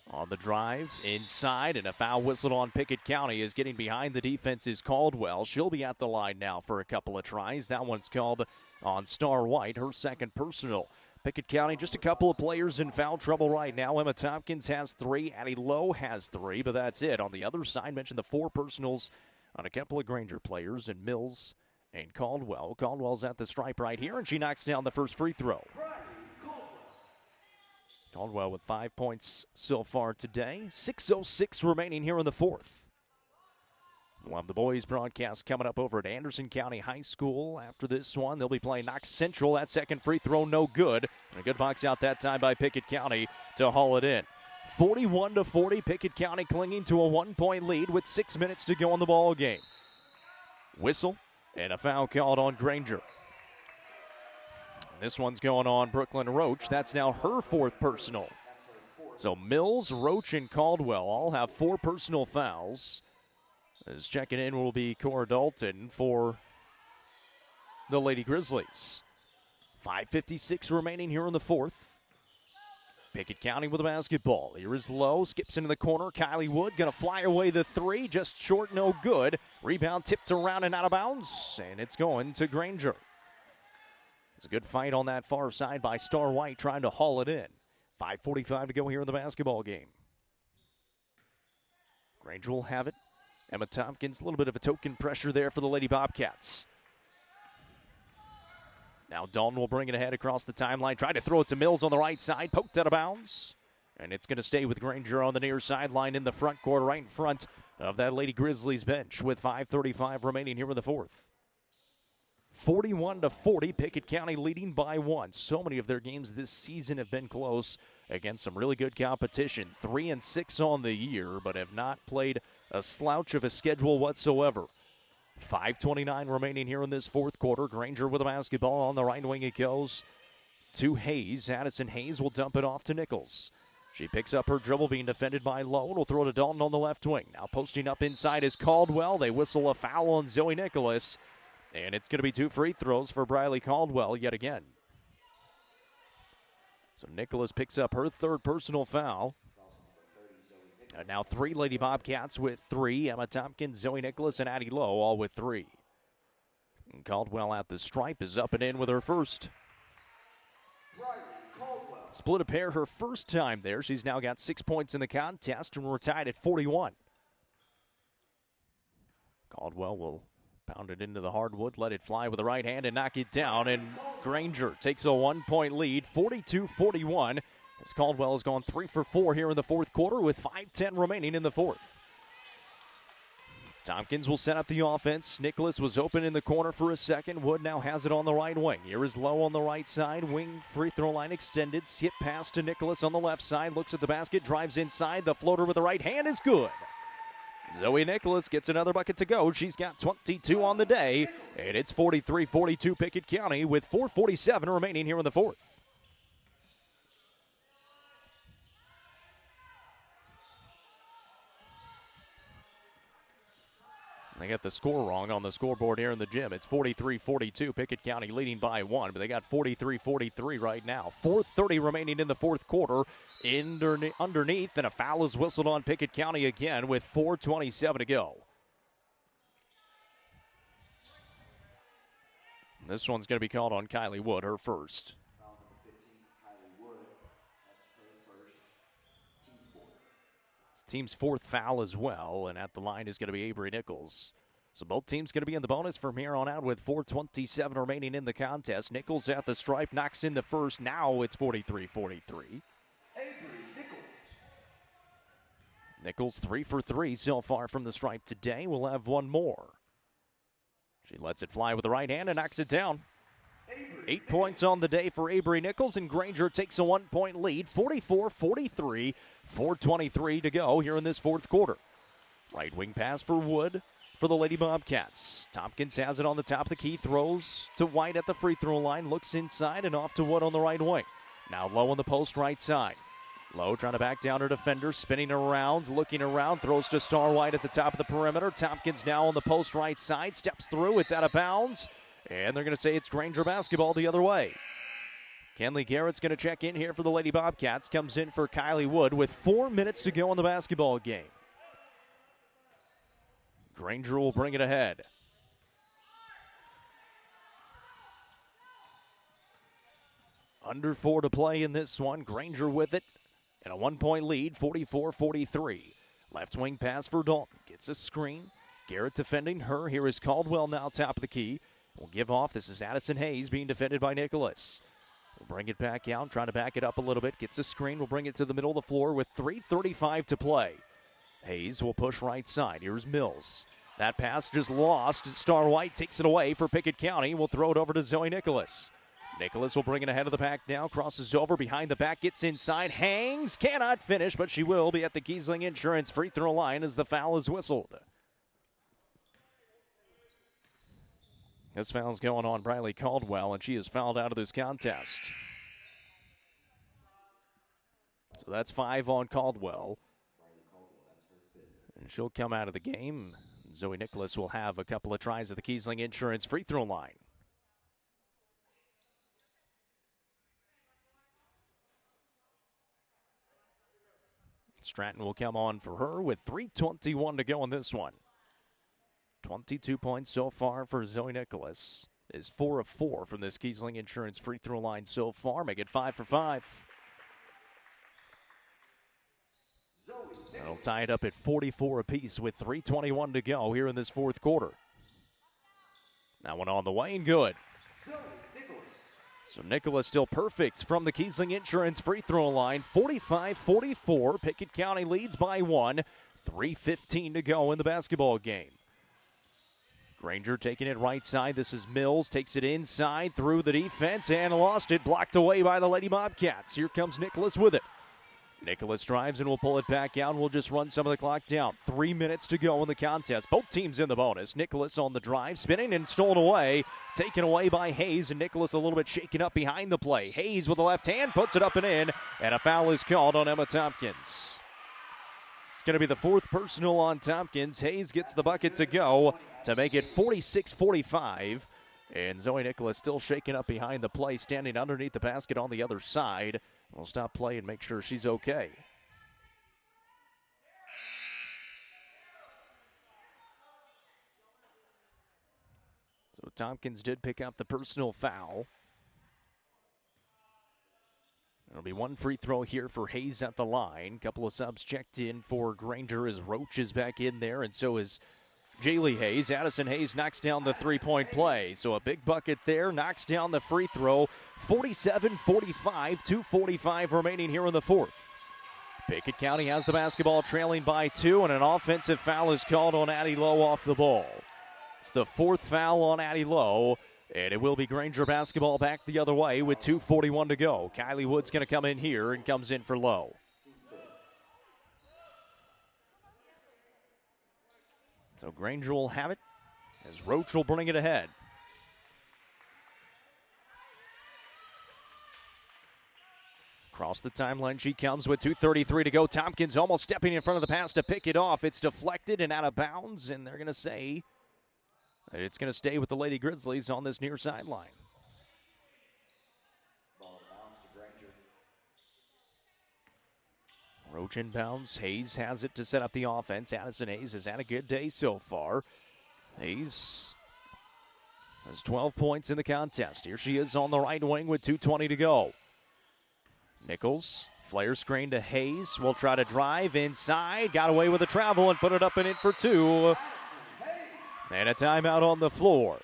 On the drive, inside, and a foul whistled on Pickett County is getting behind the defense is Caldwell. She'll be at the line now for a couple of tries. That one's called on Star White, her second personal. Pickett County, just a couple of players in foul trouble right now. Emma Tompkins has 3, Addie Lowe has 3, but that's it. On the other side, mentioned the 4 personals on a couple of Grainger players, and Mills and Caldwell. Caldwell's at the stripe right here, and she knocks down the first free throw. Caldwell with 5 points so far today. 6:06 remaining here in the fourth. We'll have the boys broadcast coming up over at Anderson County High School. After this one, they'll be playing Knox Central. That second free throw, no good. And a good box out that time by Pickett County to haul it in. 41-40, Pickett County clinging to a 1-point lead with 6 minutes to go in the ball game. Whistle and a foul called on Grainger. This one's going on Brooklyn Roach. That's now her 4th personal. So Mills, Roach, and Caldwell all have 4 personal fouls. As checking in will be Cora Dalton for the Lady Grizzlies. 5:56 remaining here in the fourth. Pickett County with the basketball. Here is Lowe, skips into the corner. Kylie Wood going to fly away the 3, just short, no good. Rebound tipped around and out of bounds, and it's going to Grainger. It's a good fight on that far side by Star White trying to haul it in. 5:45 to go here in the basketball game. Grainger will have it. Emma Tompkins, a little bit of a token pressure there for the Lady Bobcats. Now Dalton will bring it ahead across the timeline. Try to throw it to Mills on the right side. Poked out of bounds. And it's going to stay with Grainger on the near sideline in the front court, right in front of that Lady Grizzlies bench with 5:35 remaining here in the fourth. 41-40, Pickett County leading by 1. So many of their games this season have been close against some really good competition. 3-6 on the year, but have not played a slouch of a schedule whatsoever. 5:29 remaining here in this fourth quarter. Grainger with the basketball on the right wing. It goes to Hayes. Addison Hayes will dump it off to Nichols. She picks up her dribble, being defended by Lowe. Will throw to Dalton on the left wing. Now posting up inside is Caldwell. They whistle a foul on Zoe Nicholas. And it's going to be 2 free throws for Briley Caldwell yet again. So Nicholas picks up her 3rd personal foul. And now 3 Lady Bobcats with 3. Emma Tompkins, Zoe Nicholas, and Addie Lowe all with 3. And Caldwell at the stripe is up and in with her first. Split a pair her first time there. She's now got 6 points in the contest, and we're tied at 41. Caldwell will pound it into the hardwood, let it fly with the right hand and knock it down. And Grainger takes a 1-point lead, 42-41. As Caldwell has gone 3 for 4 here in the fourth quarter with 5:10 remaining in the fourth. Tompkins will set up the offense. Nicholas was open in the corner for a second. Wood now has it on the right wing. Here is Lowe on the right side. Wing free throw line extended. Skip pass to Nicholas on the left side. Looks at the basket, drives inside. The floater with the right hand is good. Zoe Nicholas gets another bucket to go. She's got 22 on the day, and it's 43-42 Pickett County with 4:47 remaining here in the fourth. They got the score wrong on the scoreboard here in the gym. It's 43-42, Pickett County leading by 1, but they got 43-43 right now. 4:30 remaining in the fourth quarter. Underneath, and a foul is whistled on Pickett County again with 4:27 to go. This one's going to be called on Kylie Wood, her first. Foul number 15, Kylie Wood. That's her first, team 4. It's team's 4th foul as well, and at the line is going to be Avery Nichols. So both teams going to be in the bonus from here on out with 4:27 remaining in the contest. Nichols at the stripe, knocks in the first. Now it's 43-43. Nichols 3 for 3 so far from the stripe today. We'll have one more. She lets it fly with the right hand and knocks it down. 8 points on the day for Avery Nichols, and Grainger takes a 1-point lead, 44-43, 4:23 to go here in this fourth quarter. Right wing pass for Wood for the Lady Bobcats. Tompkins has it on the top of the key, throws to White at the free throw line, looks inside and off to Wood on the right wing. Now Lowe on the post right side. Lowe trying to back down her defender, spinning around, looking around, throws to Star White at the top of the perimeter. Tompkins now on the post right side, steps through, it's out of bounds, and they're going to say it's Grainger basketball the other way. Kenley Garrett's going to check in here for the Lady Bobcats, comes in for Kylie Wood with 4 minutes to go in the basketball game. Grainger will bring it ahead. Under 4 to play in this one. Grainger with it. And a 1-point lead, 44-43. Left wing pass for Dalton. Gets a screen. Garrett defending her. Here is Caldwell now top of the key. Will give off. This is Addison Hayes being defended by Nicholas. We'll bring it back out. Trying to back it up a little bit. Gets a screen. We'll bring it to the middle of the floor with 3:35 to play. Hayes will push right side. Here's Mills. That pass just lost. Star White takes it away for Pickett County. We'll throw it over to Zoe Nicholas. Nicholas will bring it ahead of the pack now. Crosses over behind the back. Gets inside. Hangs. Cannot finish, but she will be at the Kiesling Insurance free throw line as the foul is whistled. This foul's going on Briley Caldwell, and she is fouled out of this contest. So that's 5 on Caldwell. And she'll come out of the game. Zoe Nicholas will have a couple of tries at the Kiesling Insurance free throw line. Stratton will come on for her with 3:21 to go in this one. 22 points so far for Zoe Nicholas. Is 4 of 4 from this Kiesling Insurance free throw line so far. Make it 5 for 5. That'll tie it up at 44 apiece with 3:21 to go here in this fourth quarter. That one on the way and good. So Nicholas still perfect from the Kiesling Insurance free throw line. 45-44. Pickett County leads by 1. 3:15 to go in the basketball game. Grainger taking it right side. This is Mills. Takes it inside through the defense and lost it. Blocked away by the Lady Bobcats. Here comes Nicholas with it. Nicholas drives and will pull it back out. We'll just run some of the clock down. 3 minutes to go in the contest. Both teams in the bonus. Nicholas on the drive, spinning and stolen away. Taken away by Hayes, and Nicholas a little bit shaken up behind the play. Hayes with the left hand puts it up and in, and a foul is called on Emma Tompkins. It's going to be the 4th personal on Tompkins. Hayes gets the bucket to go to make it 46-45. And Zoe Nicholas still shaken up behind the play, standing underneath the basket on the other side. We'll stop play and make sure she's okay. So Tompkins did pick up the personal foul. It'll be one free throw here for Hayes at the line. Couple of subs checked in for Grainger as Roach is back in there, and so is Jaylee Hayes. Addison Hayes knocks down the three-point play. So a big bucket there, knocks down the free throw. 47-45, 2:45 remaining here in the fourth. Pickett County has the basketball trailing by 2, and an offensive foul is called on Addie Lowe off the ball. It's the 4th foul on Addie Lowe, and it will be Grainger basketball back the other way with 2:41 to go. Kylie Wood's going to come in here and comes in for Lowe. So Grainger will have it as Roach will bring it ahead. Across the timeline she comes with 2:33 to go. Tompkins almost stepping in front of the pass to pick it off. It's deflected and out of bounds, and they're going to say that it's going to stay with the Lady Grizzlies on this near sideline. Ball bounce to Grainger. Roach inbounds. Hayes has it to set up the offense. Addison Hayes has had a good day so far. Hayes has 12 points in the contest. Here she is on the right wing with 2:20 to go. Nichols, flare screen to Hayes. Will try to drive inside. Got away with a travel and put it up and in for 2. And a timeout on the floor.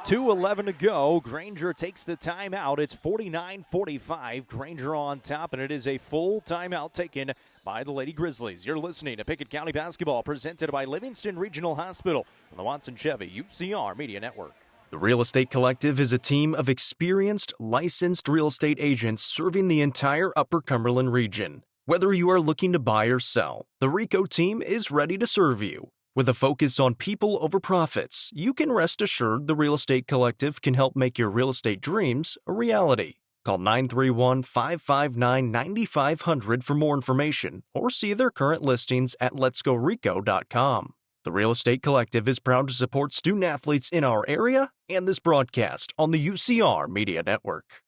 2:11 to go. Grainger takes the timeout. It's 49-45. Grainger on top, and it is a full timeout taken by the Lady Grizzlies. You're listening to Pickett County Basketball, presented by Livingston Regional Hospital on the Watson Chevy UCR Media Network. The Real Estate Collective is a team of experienced, licensed real estate agents serving the entire Upper Cumberland region. Whether you are looking to buy or sell, the RICO team is ready to serve you. With a focus on people over profits, you can rest assured the Real Estate Collective can help make your real estate dreams a reality. Call 931-559-9500 for more information or see their current listings at letsgorico.com. The Real Estate Collective is proud to support student athletes in our area and this broadcast on the UCR Media Network.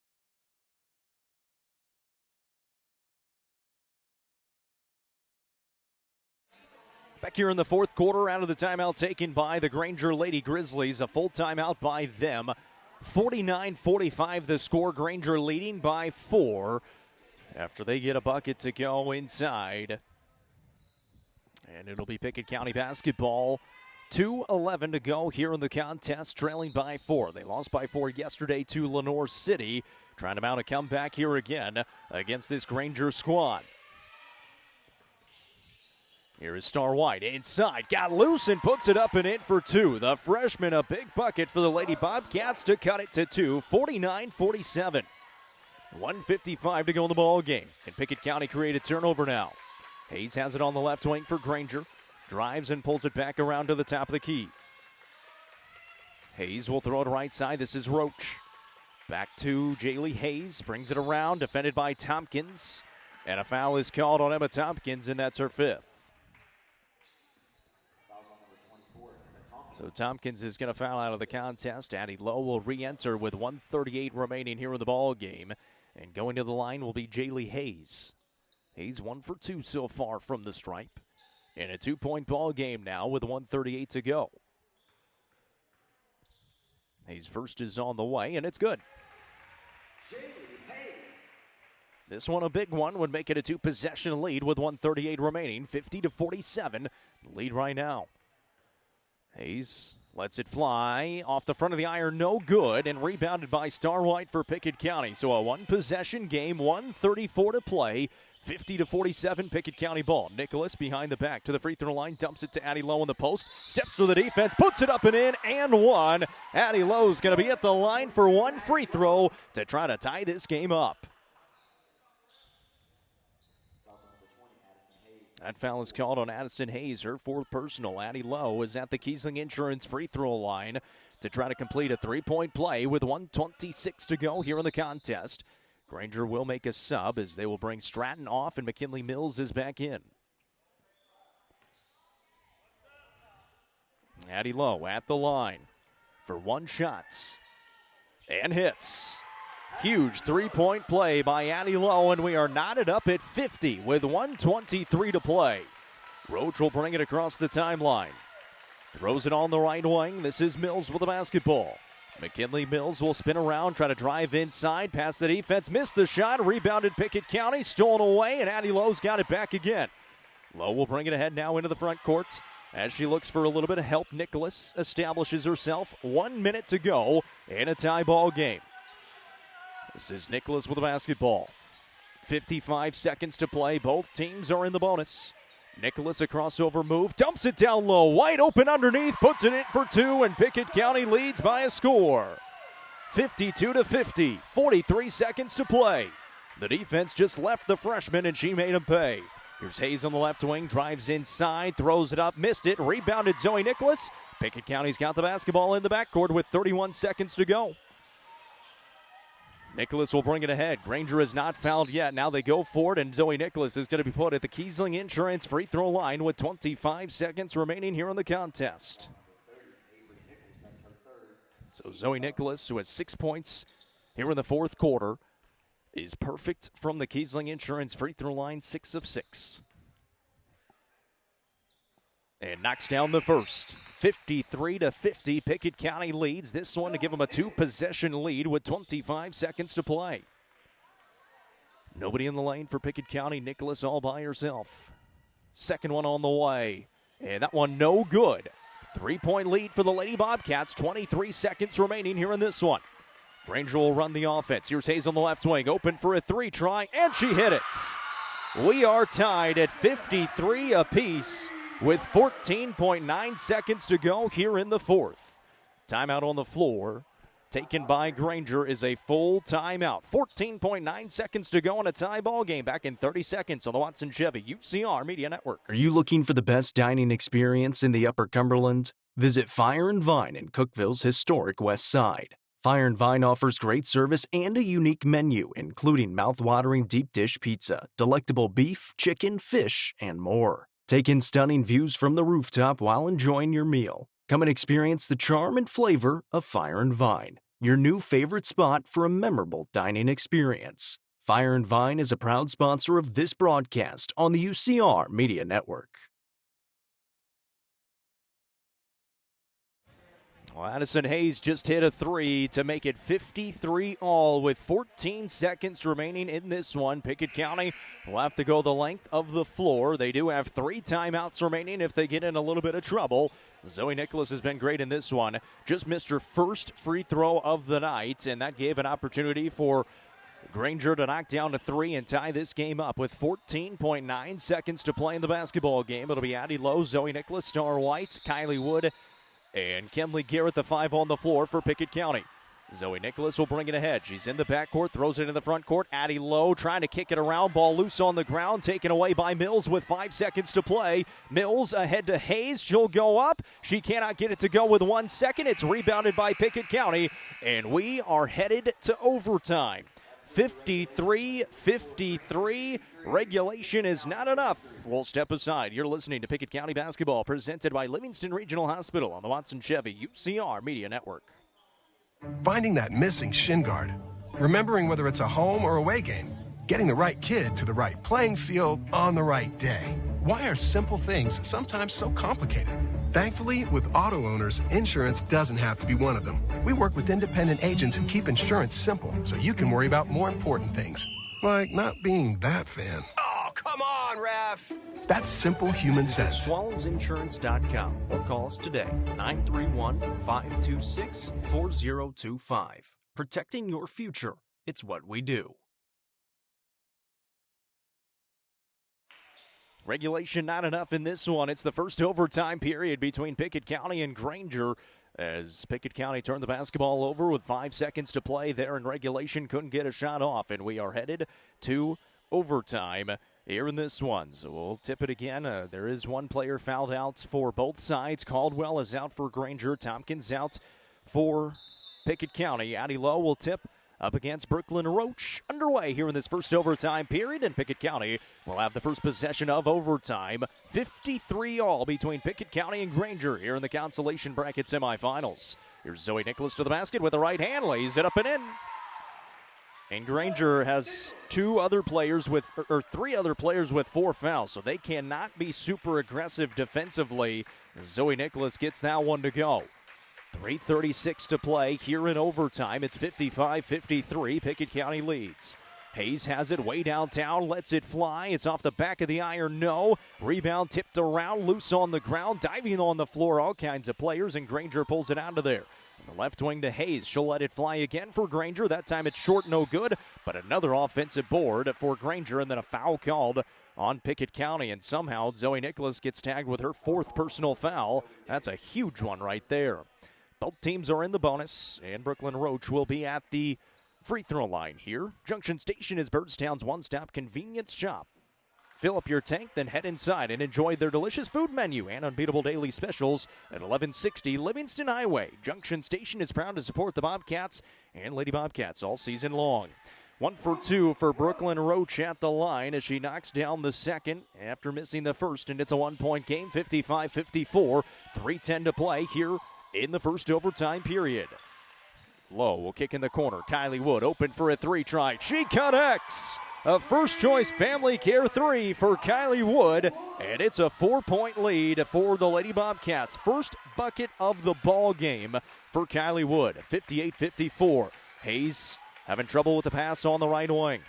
Back here in the fourth quarter, out of the timeout taken by the Grainger Lady Grizzlies, a full timeout by them. 49-45 the score, Grainger leading by 4 after they get a bucket to go inside. And it'll be Pickett County basketball. 2:11 to go here in the contest, trailing by 4. They lost by 4 yesterday to Lenoir City, trying to mount a comeback here again against this Grainger squad. Here is Star White inside, got loose and puts it up and in for 2. The freshman, a big bucket for the Lady Bobcats to cut it to 2, 49-47. 1:55 to go in the ball game. And Pickett County create a turnover now. Hayes has it on the left wing for Grainger. Drives and pulls it back around to the top of the key. Hayes will throw it right side. This is Roach. Back to Jaylee Hayes. Brings it around, defended by Tompkins. And a foul is called on Emma Tompkins, and that's her 5th. So Tompkins is going to foul out of the contest. Addie Lowe will re-enter with 1:38 remaining here in the ball game. And going to the line will be Jaylee Hayes. Hayes 1 for 2 so far from the stripe. In a 2-point ball game now with 1:38 to go. Hayes first is on the way, and it's good. This one, a big one, would make it a 2-possession lead with 1:38 remaining. 50-47, lead right now. Hayes lets it fly off the front of the iron, no good, and rebounded by Star White for Pickett County. So a 1-possession game, 1:34 to play, 50-47 Pickett County ball. Nicholas behind the back to the free throw line, dumps it to Addie Lowe on the post, steps to the defense, puts it up and in, and 1. Addie Lowe's going to be at the line for 1 free throw to try to tie this game up. That foul is called on Addison Hayes, her 4th personal. Addie Lowe is at the Kiesling Insurance free throw line to try to complete a 3-point play with 1:26 to go here in the contest. Grainger will make a sub as they will bring Stratton off and McKinley Mills is back in. Addie Lowe at the line for 1 shot and hits. Huge 3-point play by Addie Lowe, and we are knotted up at 50 with 1:23 to play. Roach will bring it across the timeline. Throws it on the right wing. This is Mills with the basketball. McKinley Mills will spin around, try to drive inside, past the defense, missed the shot, rebounded Pickett County, stolen away, and Addie Lowe's got it back again. Lowe will bring it ahead now into the front court as she looks for a little bit of help. Nicholas establishes herself. 1 minute to go in a tie ball game. This is Nicholas with the basketball. 55 seconds to play. Both teams are in the bonus. Nicholas, a crossover move, dumps it down low. Wide open underneath, puts it in for 2, and Pickett County leads by a score. 52-50, 43 seconds to play. The defense just left the freshman, and she made him pay. Here's Hayes on the left wing, drives inside, throws it up, missed it, rebounded Zoe Nicholas. Pickett County's got the basketball in the backcourt with 31 seconds to go. Nicholas will bring it ahead. Grainger is not fouled yet. Now they go for it, and Zoe Nicholas is going to be put at the Kiesling Insurance free throw line with 25 seconds remaining here in the contest. So Zoe Nicholas, who has 6 points here in the fourth quarter, is perfect from the Kiesling Insurance free throw line, 6 of 6. And knocks down the first. 53-50, Pickett County leads this one to give them a 2-possession lead with 25 seconds to play. Nobody in the lane for Pickett County. Nicholas all by herself. Second one on the way. And that one no good. 3-point lead for the Lady Bobcats. 23 seconds remaining here in this one. Grainger will run the offense. Here's Hayes on the left wing. Open for a 3 try, and she hit it. We are tied at 53 apiece with 14.9 seconds to go here in the fourth. Timeout on the floor taken by Grainger is a full timeout. 14.9 seconds to go in a tie ball game. Back in 30 seconds on the Watson Chevy UCR Media Network. Are you looking for the best dining experience in the Upper Cumberland? Visit Fire and Vine in Cookeville's historic West Side. Fire and Vine offers great service and a unique menu, including mouth-watering deep dish pizza, delectable beef, chicken, fish, and more. Take in stunning views from the rooftop while enjoying your meal. Come and experience the charm and flavor of Fire and Vine, your new favorite spot for a memorable dining experience. Fire and Vine is a proud sponsor of this broadcast on the UCR Media Network. Well, Addison Hayes just hit a three to make it 53 all with 14 seconds remaining in this one. Pickett County will have to go the length of the floor. They do have 3 timeouts remaining if they get in a little bit of trouble. Zoe Nicholas has been great in this one. Just missed her first free throw of the night, and that gave an opportunity for Grainger to knock down a 3 and tie this game up with 14.9 seconds to play in the basketball game. It'll be Addie Lowe, Zoe Nicholas, Star White, Kylie Wood, and Kenley Garrett, the 5 on the floor for Pickett County. Zoe Nicholas will bring it ahead. She's in the backcourt, throws it in the front court. Addie Lowe trying to kick it around. Ball loose on the ground, taken away by Mills with 5 seconds to play. Mills ahead to Hayes. She'll go up. She cannot get it to go with 1 second. It's rebounded by Pickett County, and we are headed to overtime. 53-53. Regulation is not enough. We'll step aside. You're listening to Pickett County Basketball, presented by Livingston Regional Hospital on the Watson Chevy UCR Media Network. Finding that missing shin guard, remembering whether it's a home or away game, getting the right kid to the right playing field on the right day. Why are simple things sometimes so complicated? Thankfully, with auto owners, insurance doesn't have to be one of them. We work with independent agents who keep insurance simple so you can worry about more important things, like not being that fan. Oh, come on, ref! That's simple human sense. SwallowsInsurance.com or call us today, 931-526-4025. Protecting your future. It's what we do. Regulation not enough in this one. It's the first overtime period between Pickett County and Grainger as Pickett County turned the basketball over with 5 seconds to play there in regulation. Couldn't get a shot off, and we are headed to overtime here in this one. So we'll tip it again. There is one player fouled out for both sides. Caldwell is out for Grainger. Tompkins out for Pickett County. Addie Lowe will tip up against Brooklyn Roach. Underway here in this first overtime period, and Pickett County will have the first possession of overtime. 53 all between Pickett County and Grainger here in the consolation bracket semifinals. Here's Zoe Nicholas to the basket with the right hand, lays it up and in. And Grainger has three other players with 4 fouls, so they cannot be super aggressive defensively. Zoe Nicholas gets that one to go. 3:36 to play here in overtime. It's 55-53. Pickett County leads. Hayes has it way downtown, lets it fly. It's off the back of the iron, no. Rebound tipped around, loose on the ground, diving on the floor, all kinds of players, and Grainger pulls it out of there. On the left wing to Hayes. She'll let it fly again for Grainger. That time it's short, no good, but another offensive board for Grainger, and then a foul called on Pickett County, and somehow Zoe Nicholas gets tagged with her 4th personal foul. That's a huge one right there. Both teams are in the bonus, and Brooklyn Roach will be at the free throw line here. Junction Station is Byrdstown's one-stop convenience shop. Fill up your tank, then head inside and enjoy their delicious food menu and unbeatable daily specials at 1160 Livingston Highway. Junction Station is proud to support the Bobcats and Lady Bobcats all season long. 1 for 2 for Brooklyn Roach at the line as she knocks down the second after missing the first, and it's a 1-point game, 55-54. 3:10 to play here in the first overtime period. Lowe will kick in the corner. Kylie Wood open for a 3 try. She connects! A first-choice Family Care 3 for Kylie Wood, and it's a 4-point lead for the Lady Bobcats. First bucket of the ball game for Kylie Wood, 58-54. Hayes having trouble with the pass on the right wing.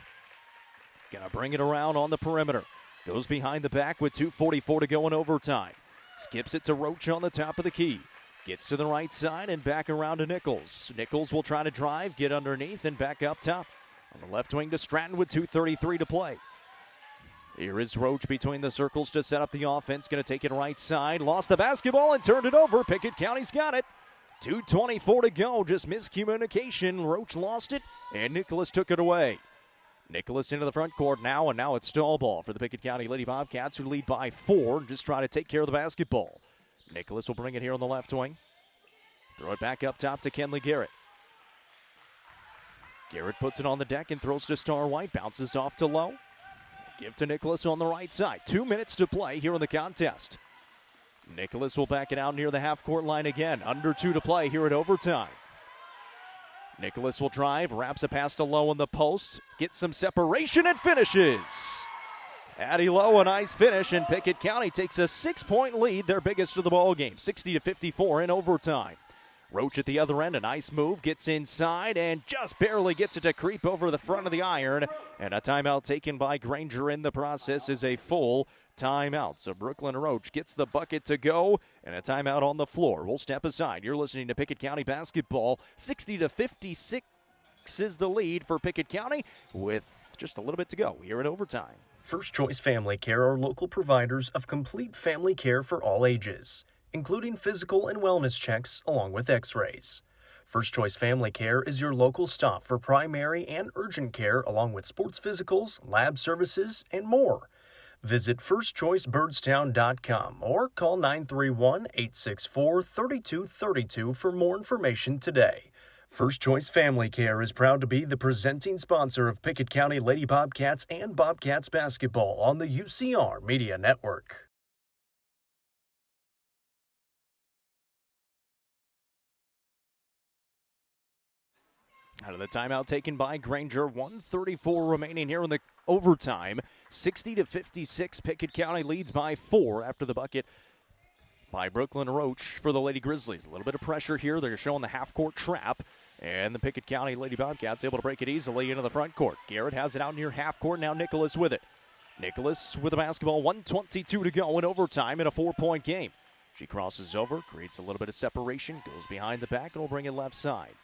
Gonna bring it around on the perimeter. Goes behind the back with 2:44 to go in overtime. Skips it to Roach on the top of the key. Gets to the right side and back around to Nichols. Nichols will try to drive, get underneath, and back up top. On the left wing to Stratton with 2:33 to play. Here is Roach between the circles to set up the offense. Going to take it right side. Lost the basketball and turned it over. Pickett County's got it. 2:24 to go. Just miscommunication. Roach lost it, and Nicholas took it away. Nicholas into the front court now, and now it's stall ball for the Pickett County Lady Bobcats, who lead by 4 and just try to take care of the basketball. Nicholas will bring it here on the left wing. Throw it back up top to Kenley Garrett. Garrett puts it on the deck and throws to Star White. Bounces off to Lowe. Give to Nicholas on the right side. 2 minutes to play here in the contest. Nicholas will back it out near the half-court line again. Under 2 to play here at overtime. Nicholas will drive, wraps a pass to Lowe in the post, gets some separation and finishes. Addie Lowe, a nice finish, and Pickett County takes a 6-point lead, their biggest of the ball game, 60-54 in overtime. Roach at the other end, a nice move, gets inside and just barely gets it to creep over the front of the iron. And a timeout taken by Grainger in the process is a full timeout. So Brooklyn Roach gets the bucket to go, and a timeout on the floor. We'll step aside. You're listening to Pickett County basketball. 60-56 is the lead for Pickett County with just a little bit to go here in overtime. First Choice Family Care are local providers of complete family care for all ages, including physical and wellness checks along with x-rays. First Choice Family Care is your local stop for primary and urgent care along with sports physicals, lab services, and more. Visit firstchoicebirdstown.com or call 931-864-3232 for more information today. First Choice Family Care is proud to be the presenting sponsor of Pickett County Lady Bobcats and Bobcats basketball on the UCR Media Network. Out of the timeout taken by Grainger, 1:34 remaining here in the overtime. 60-56, Pickett County leads by 4 after the bucket by Brooklyn Roach for the Lady Grizzlies. A little bit of pressure here. They're showing the half-court trap, and the Pickett County Lady Bobcats able to break it easily into the front court. Garrett has it out near half-court. Now Nicholas with it. Nicholas with the basketball, 1:22 to go in overtime in a 4-point game. She crosses over, creates a little bit of separation, goes behind the back, and will bring it left side.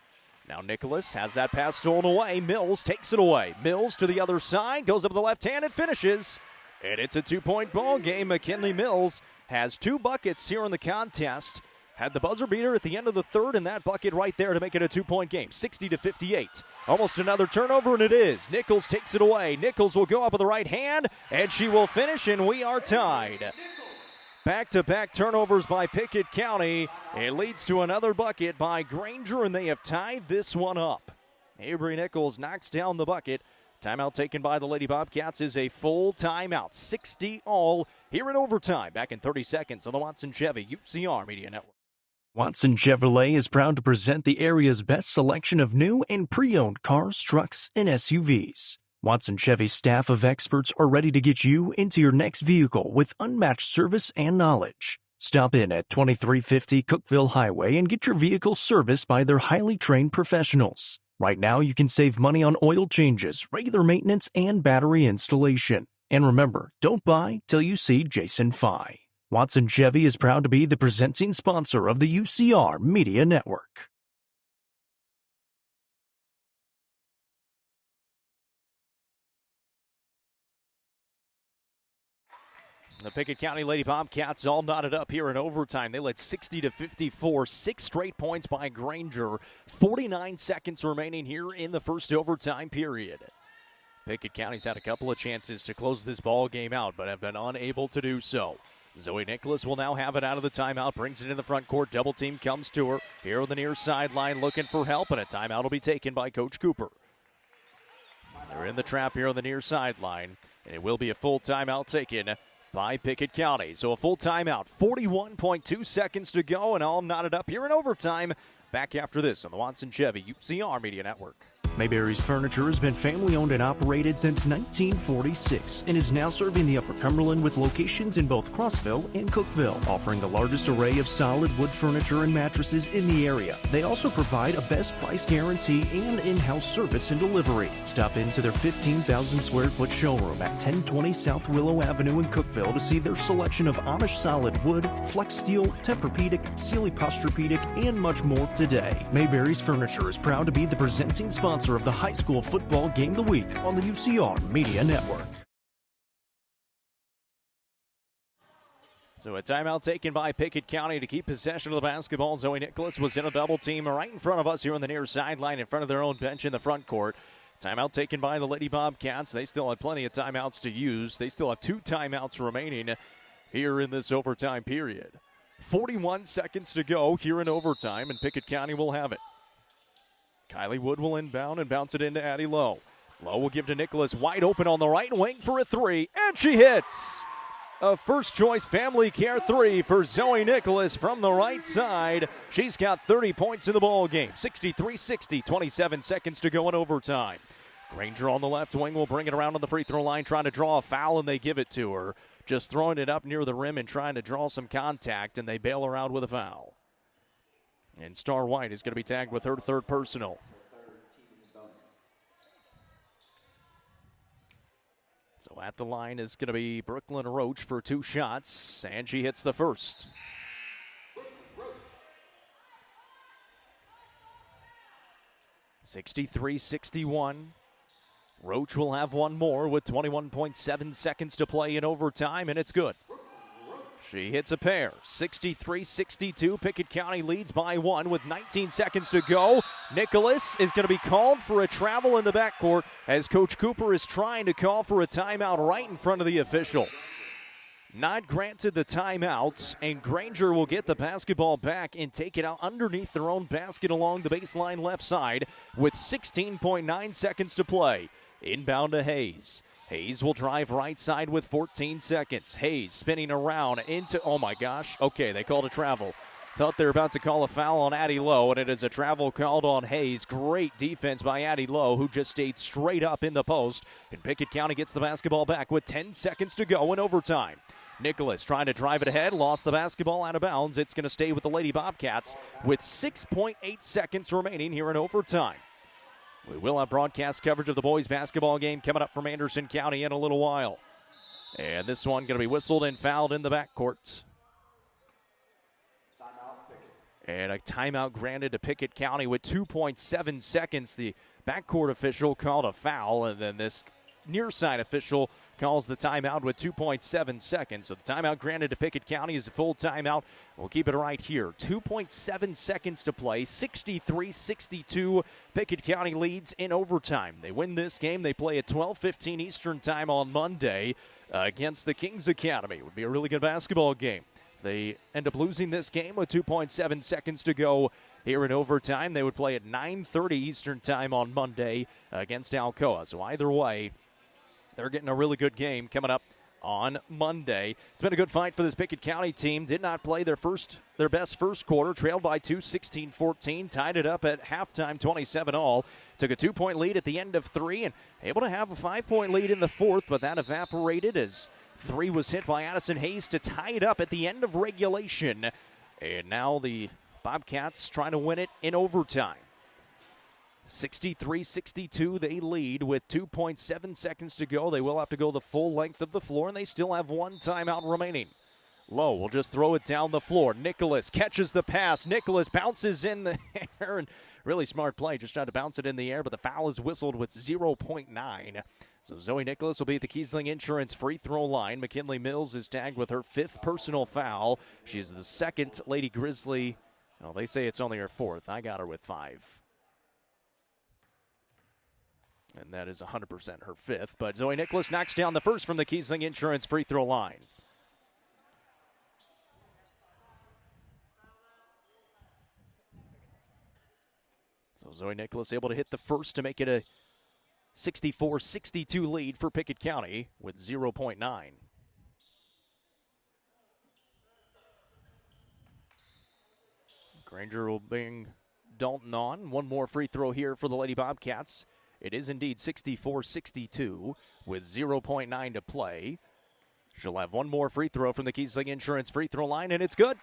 Now Nicholas has that pass stolen away. Mills takes it away. Mills to the other side, goes up with the left hand and finishes. And it's a 2-point ball game. McKinley Mills has 2 buckets here in the contest. Had the buzzer beater at the end of the third, and that bucket right there to make it a 2-point game. 60-58. Almost another turnover, and it is. Nichols takes it away. Nichols will go up with the right hand, and she will finish, and we are tied. Back-to-back turnovers by Pickett County. It leads to another bucket by Grainger, and they have tied this one up. Avery Nichols knocks down the bucket. Timeout taken by the Lady Bobcats is a full timeout. 60 all here in overtime. Back in 30 seconds on the Watson Chevy UCR Media Network. Watson Chevrolet is proud to present the area's best selection of new and pre-owned cars, trucks, and SUVs. Watson Chevy's staff of experts are ready to get you into your next vehicle with unmatched service and knowledge. Stop in at 2350 Cookeville Highway and get your vehicle serviced by their highly trained professionals. Right now, you can save money on oil changes, regular maintenance, and battery installation. And remember, don't buy till you see Jason Fye. Watson Chevy is proud to be the presenting sponsor of the UCR Media Network. The Pickett County Lady Bobcats all knotted up here in overtime. They led 60-54, 6 straight points by Grainger. 49 seconds remaining here in the first overtime period. Pickett County's had a couple of chances to close this ball game out, but have been unable to do so. Zoe Nicholas will now have it out of the timeout, brings it in the front court. Double team comes to her. Here on the near sideline looking for help, and a timeout will be taken by Coach Cooper. They're in the trap here on the near sideline, and it will be a full timeout taken by Pickett County. So a full timeout, 41.2 seconds to go, and all knotted up here in overtime. Back after this on the Watson Chevy UCR Media Network. Mayberry's Furniture has been family-owned and operated since 1946 and is now serving the Upper Cumberland with locations in both Crossville and Cookeville, offering the largest array of solid wood furniture and mattresses in the area. They also provide a best price guarantee and in-house service and delivery. Stop into their 15,000 square foot showroom at 1020 South Willow Avenue in Cookeville to see their selection of Amish solid wood, flex steel, Tempur-Pedic, Sealy Posturepedic, and much more today. Mayberry's Furniture is proud to be the presenting sponsor of the high school football game of the week on the UCR Media Network. So a timeout taken by Pickett County to keep possession of the basketball. Zoe Nicholas was in a double team right in front of us here on the near sideline in front of their own bench in the front court. Timeout taken by the Lady Bobcats. They still have plenty of timeouts to use. They still have 2 timeouts remaining here in this overtime period. 41 seconds to go here in overtime, and Pickett County will have it. Kylie Wood will inbound and bounce it into Addie Lowe. Lowe will give to Nicholas, wide open on the right wing for a 3, and she hits! A first-choice family care 3 for Zoe Nicholas from the right side. She's got 30 points in the ball game. 63-60, 27 seconds to go in overtime. Grainger on the left wing will bring it around on the free throw line, trying to draw a foul, and they give it to her. Just throwing it up near the rim and trying to draw some contact, and they bail her out with a foul. And Star White is going to be tagged with her 3rd personal. So at the line is going to be Brooklyn Roach for 2 shots, and she hits the first. Roach. 63-61. Roach will have one more with 21.7 seconds to play in overtime, and it's good. She hits a pair. 63-62. Pickett County leads by 1 with 19 seconds to go. Nicholas is going to be called for a travel in the backcourt as Coach Cooper is trying to call for a timeout right in front of the official. Not granted the timeouts, and Grainger will get the basketball back and take it out underneath their own basket along the baseline left side with 16.9 seconds to play. Inbound to Hayes. Hayes will drive right side with 14 seconds. Hayes spinning around into, oh my gosh, okay, they called a travel. Thought they were about to call a foul on Addie Lowe, and it is a travel called on Hayes. Great defense by Addie Lowe, who just stayed straight up in the post. And Pickett County gets the basketball back with 10 seconds to go in overtime. Nicholas trying to drive it ahead, lost the basketball out of bounds. It's going to stay with the Lady Bobcats with 6.8 seconds remaining here in overtime. We will have broadcast coverage of the boys basketball game coming up from Anderson County in a little while. And this one going to be whistled and fouled in the backcourt. And a timeout granted to Pickett County with 2.7 seconds. The backcourt official called a foul, and then this near side official calls the timeout with 2.7 seconds. So the timeout granted to Pickett County is a full timeout. We'll keep it right here. 2.7 seconds to play. 63-62. Pickett County leads in overtime. They win this game. They play at 12:15 Eastern time on Monday against the Kings Academy. It would be a really good basketball game. They end up losing this game with 2.7 seconds to go here in overtime. They would play at 9:30 Eastern time on Monday against Alcoa. So either way, they're getting a really good game coming up on Monday. It's been a good fight for this Pickett County team. Did not play their best first quarter. Trailed by 2, 16-14. Tied it up at halftime, 27-all. Took a 2-point lead at the end of 3 and able to have a 5-point lead in the 4th, but that evaporated as 3 was hit by Addison Hayes to tie it up at the end of regulation. And now the Bobcats trying to win it in overtime. 63-62, they lead with 2.7 seconds to go. They will have to go the full length of the floor, and they still have 1 timeout remaining. Lowe will just throw it down the floor. Nicholas catches the pass. Nicholas bounces in the air, and really smart play. Just tried to bounce it in the air, but the foul is whistled with 0.9. So Zoe Nicholas will be at the Kiesling Insurance free throw line. McKinley Mills is tagged with her 5th personal foul. She's the 2nd Lady Grizzly. Well, they say it's only her 4th. I got her with 5. And that is 100% her 5th. But Zoe Nicholas knocks down the first from the Kiesling Insurance free throw line. So Zoe Nicholas able to hit the first to make it a 64-62 lead for Pickett County with 0.9. Grainger will bring Dalton on. One more free throw here for the Lady Bobcats. It is indeed 64-62 with 0.9 to play. She'll have one more free throw from the Kiesling Insurance free throw line, and it's good.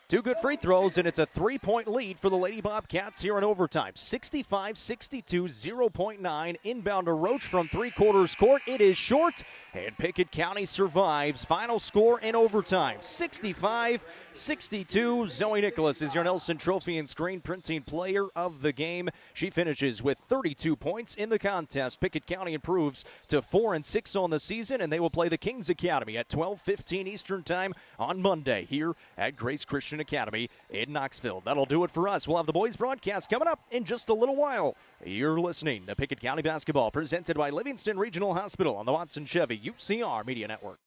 Two good free throws, and it's a 3-point lead for the Lady Bobcats here in overtime. 65-62, 0.9. Inbound to Roach from three-quarters court. It is short, and Pickett County survives. Final score in overtime, 65-62. Zoe Nicholas is your Nelson Trophy and Screen Printing Player of the Game. She finishes with 32 points in the contest. Pickett County improves to 4-6 on the season, and they will play the Kings Academy at 12:15 Eastern Time on Monday here at Grace Christian Academy in Knoxville. That'll do it for us. We'll have the boys broadcast coming up in just a little while. You're listening to Pickett County Basketball, presented by Livingston Regional Hospital on the Watson Chevy UCR Media Network.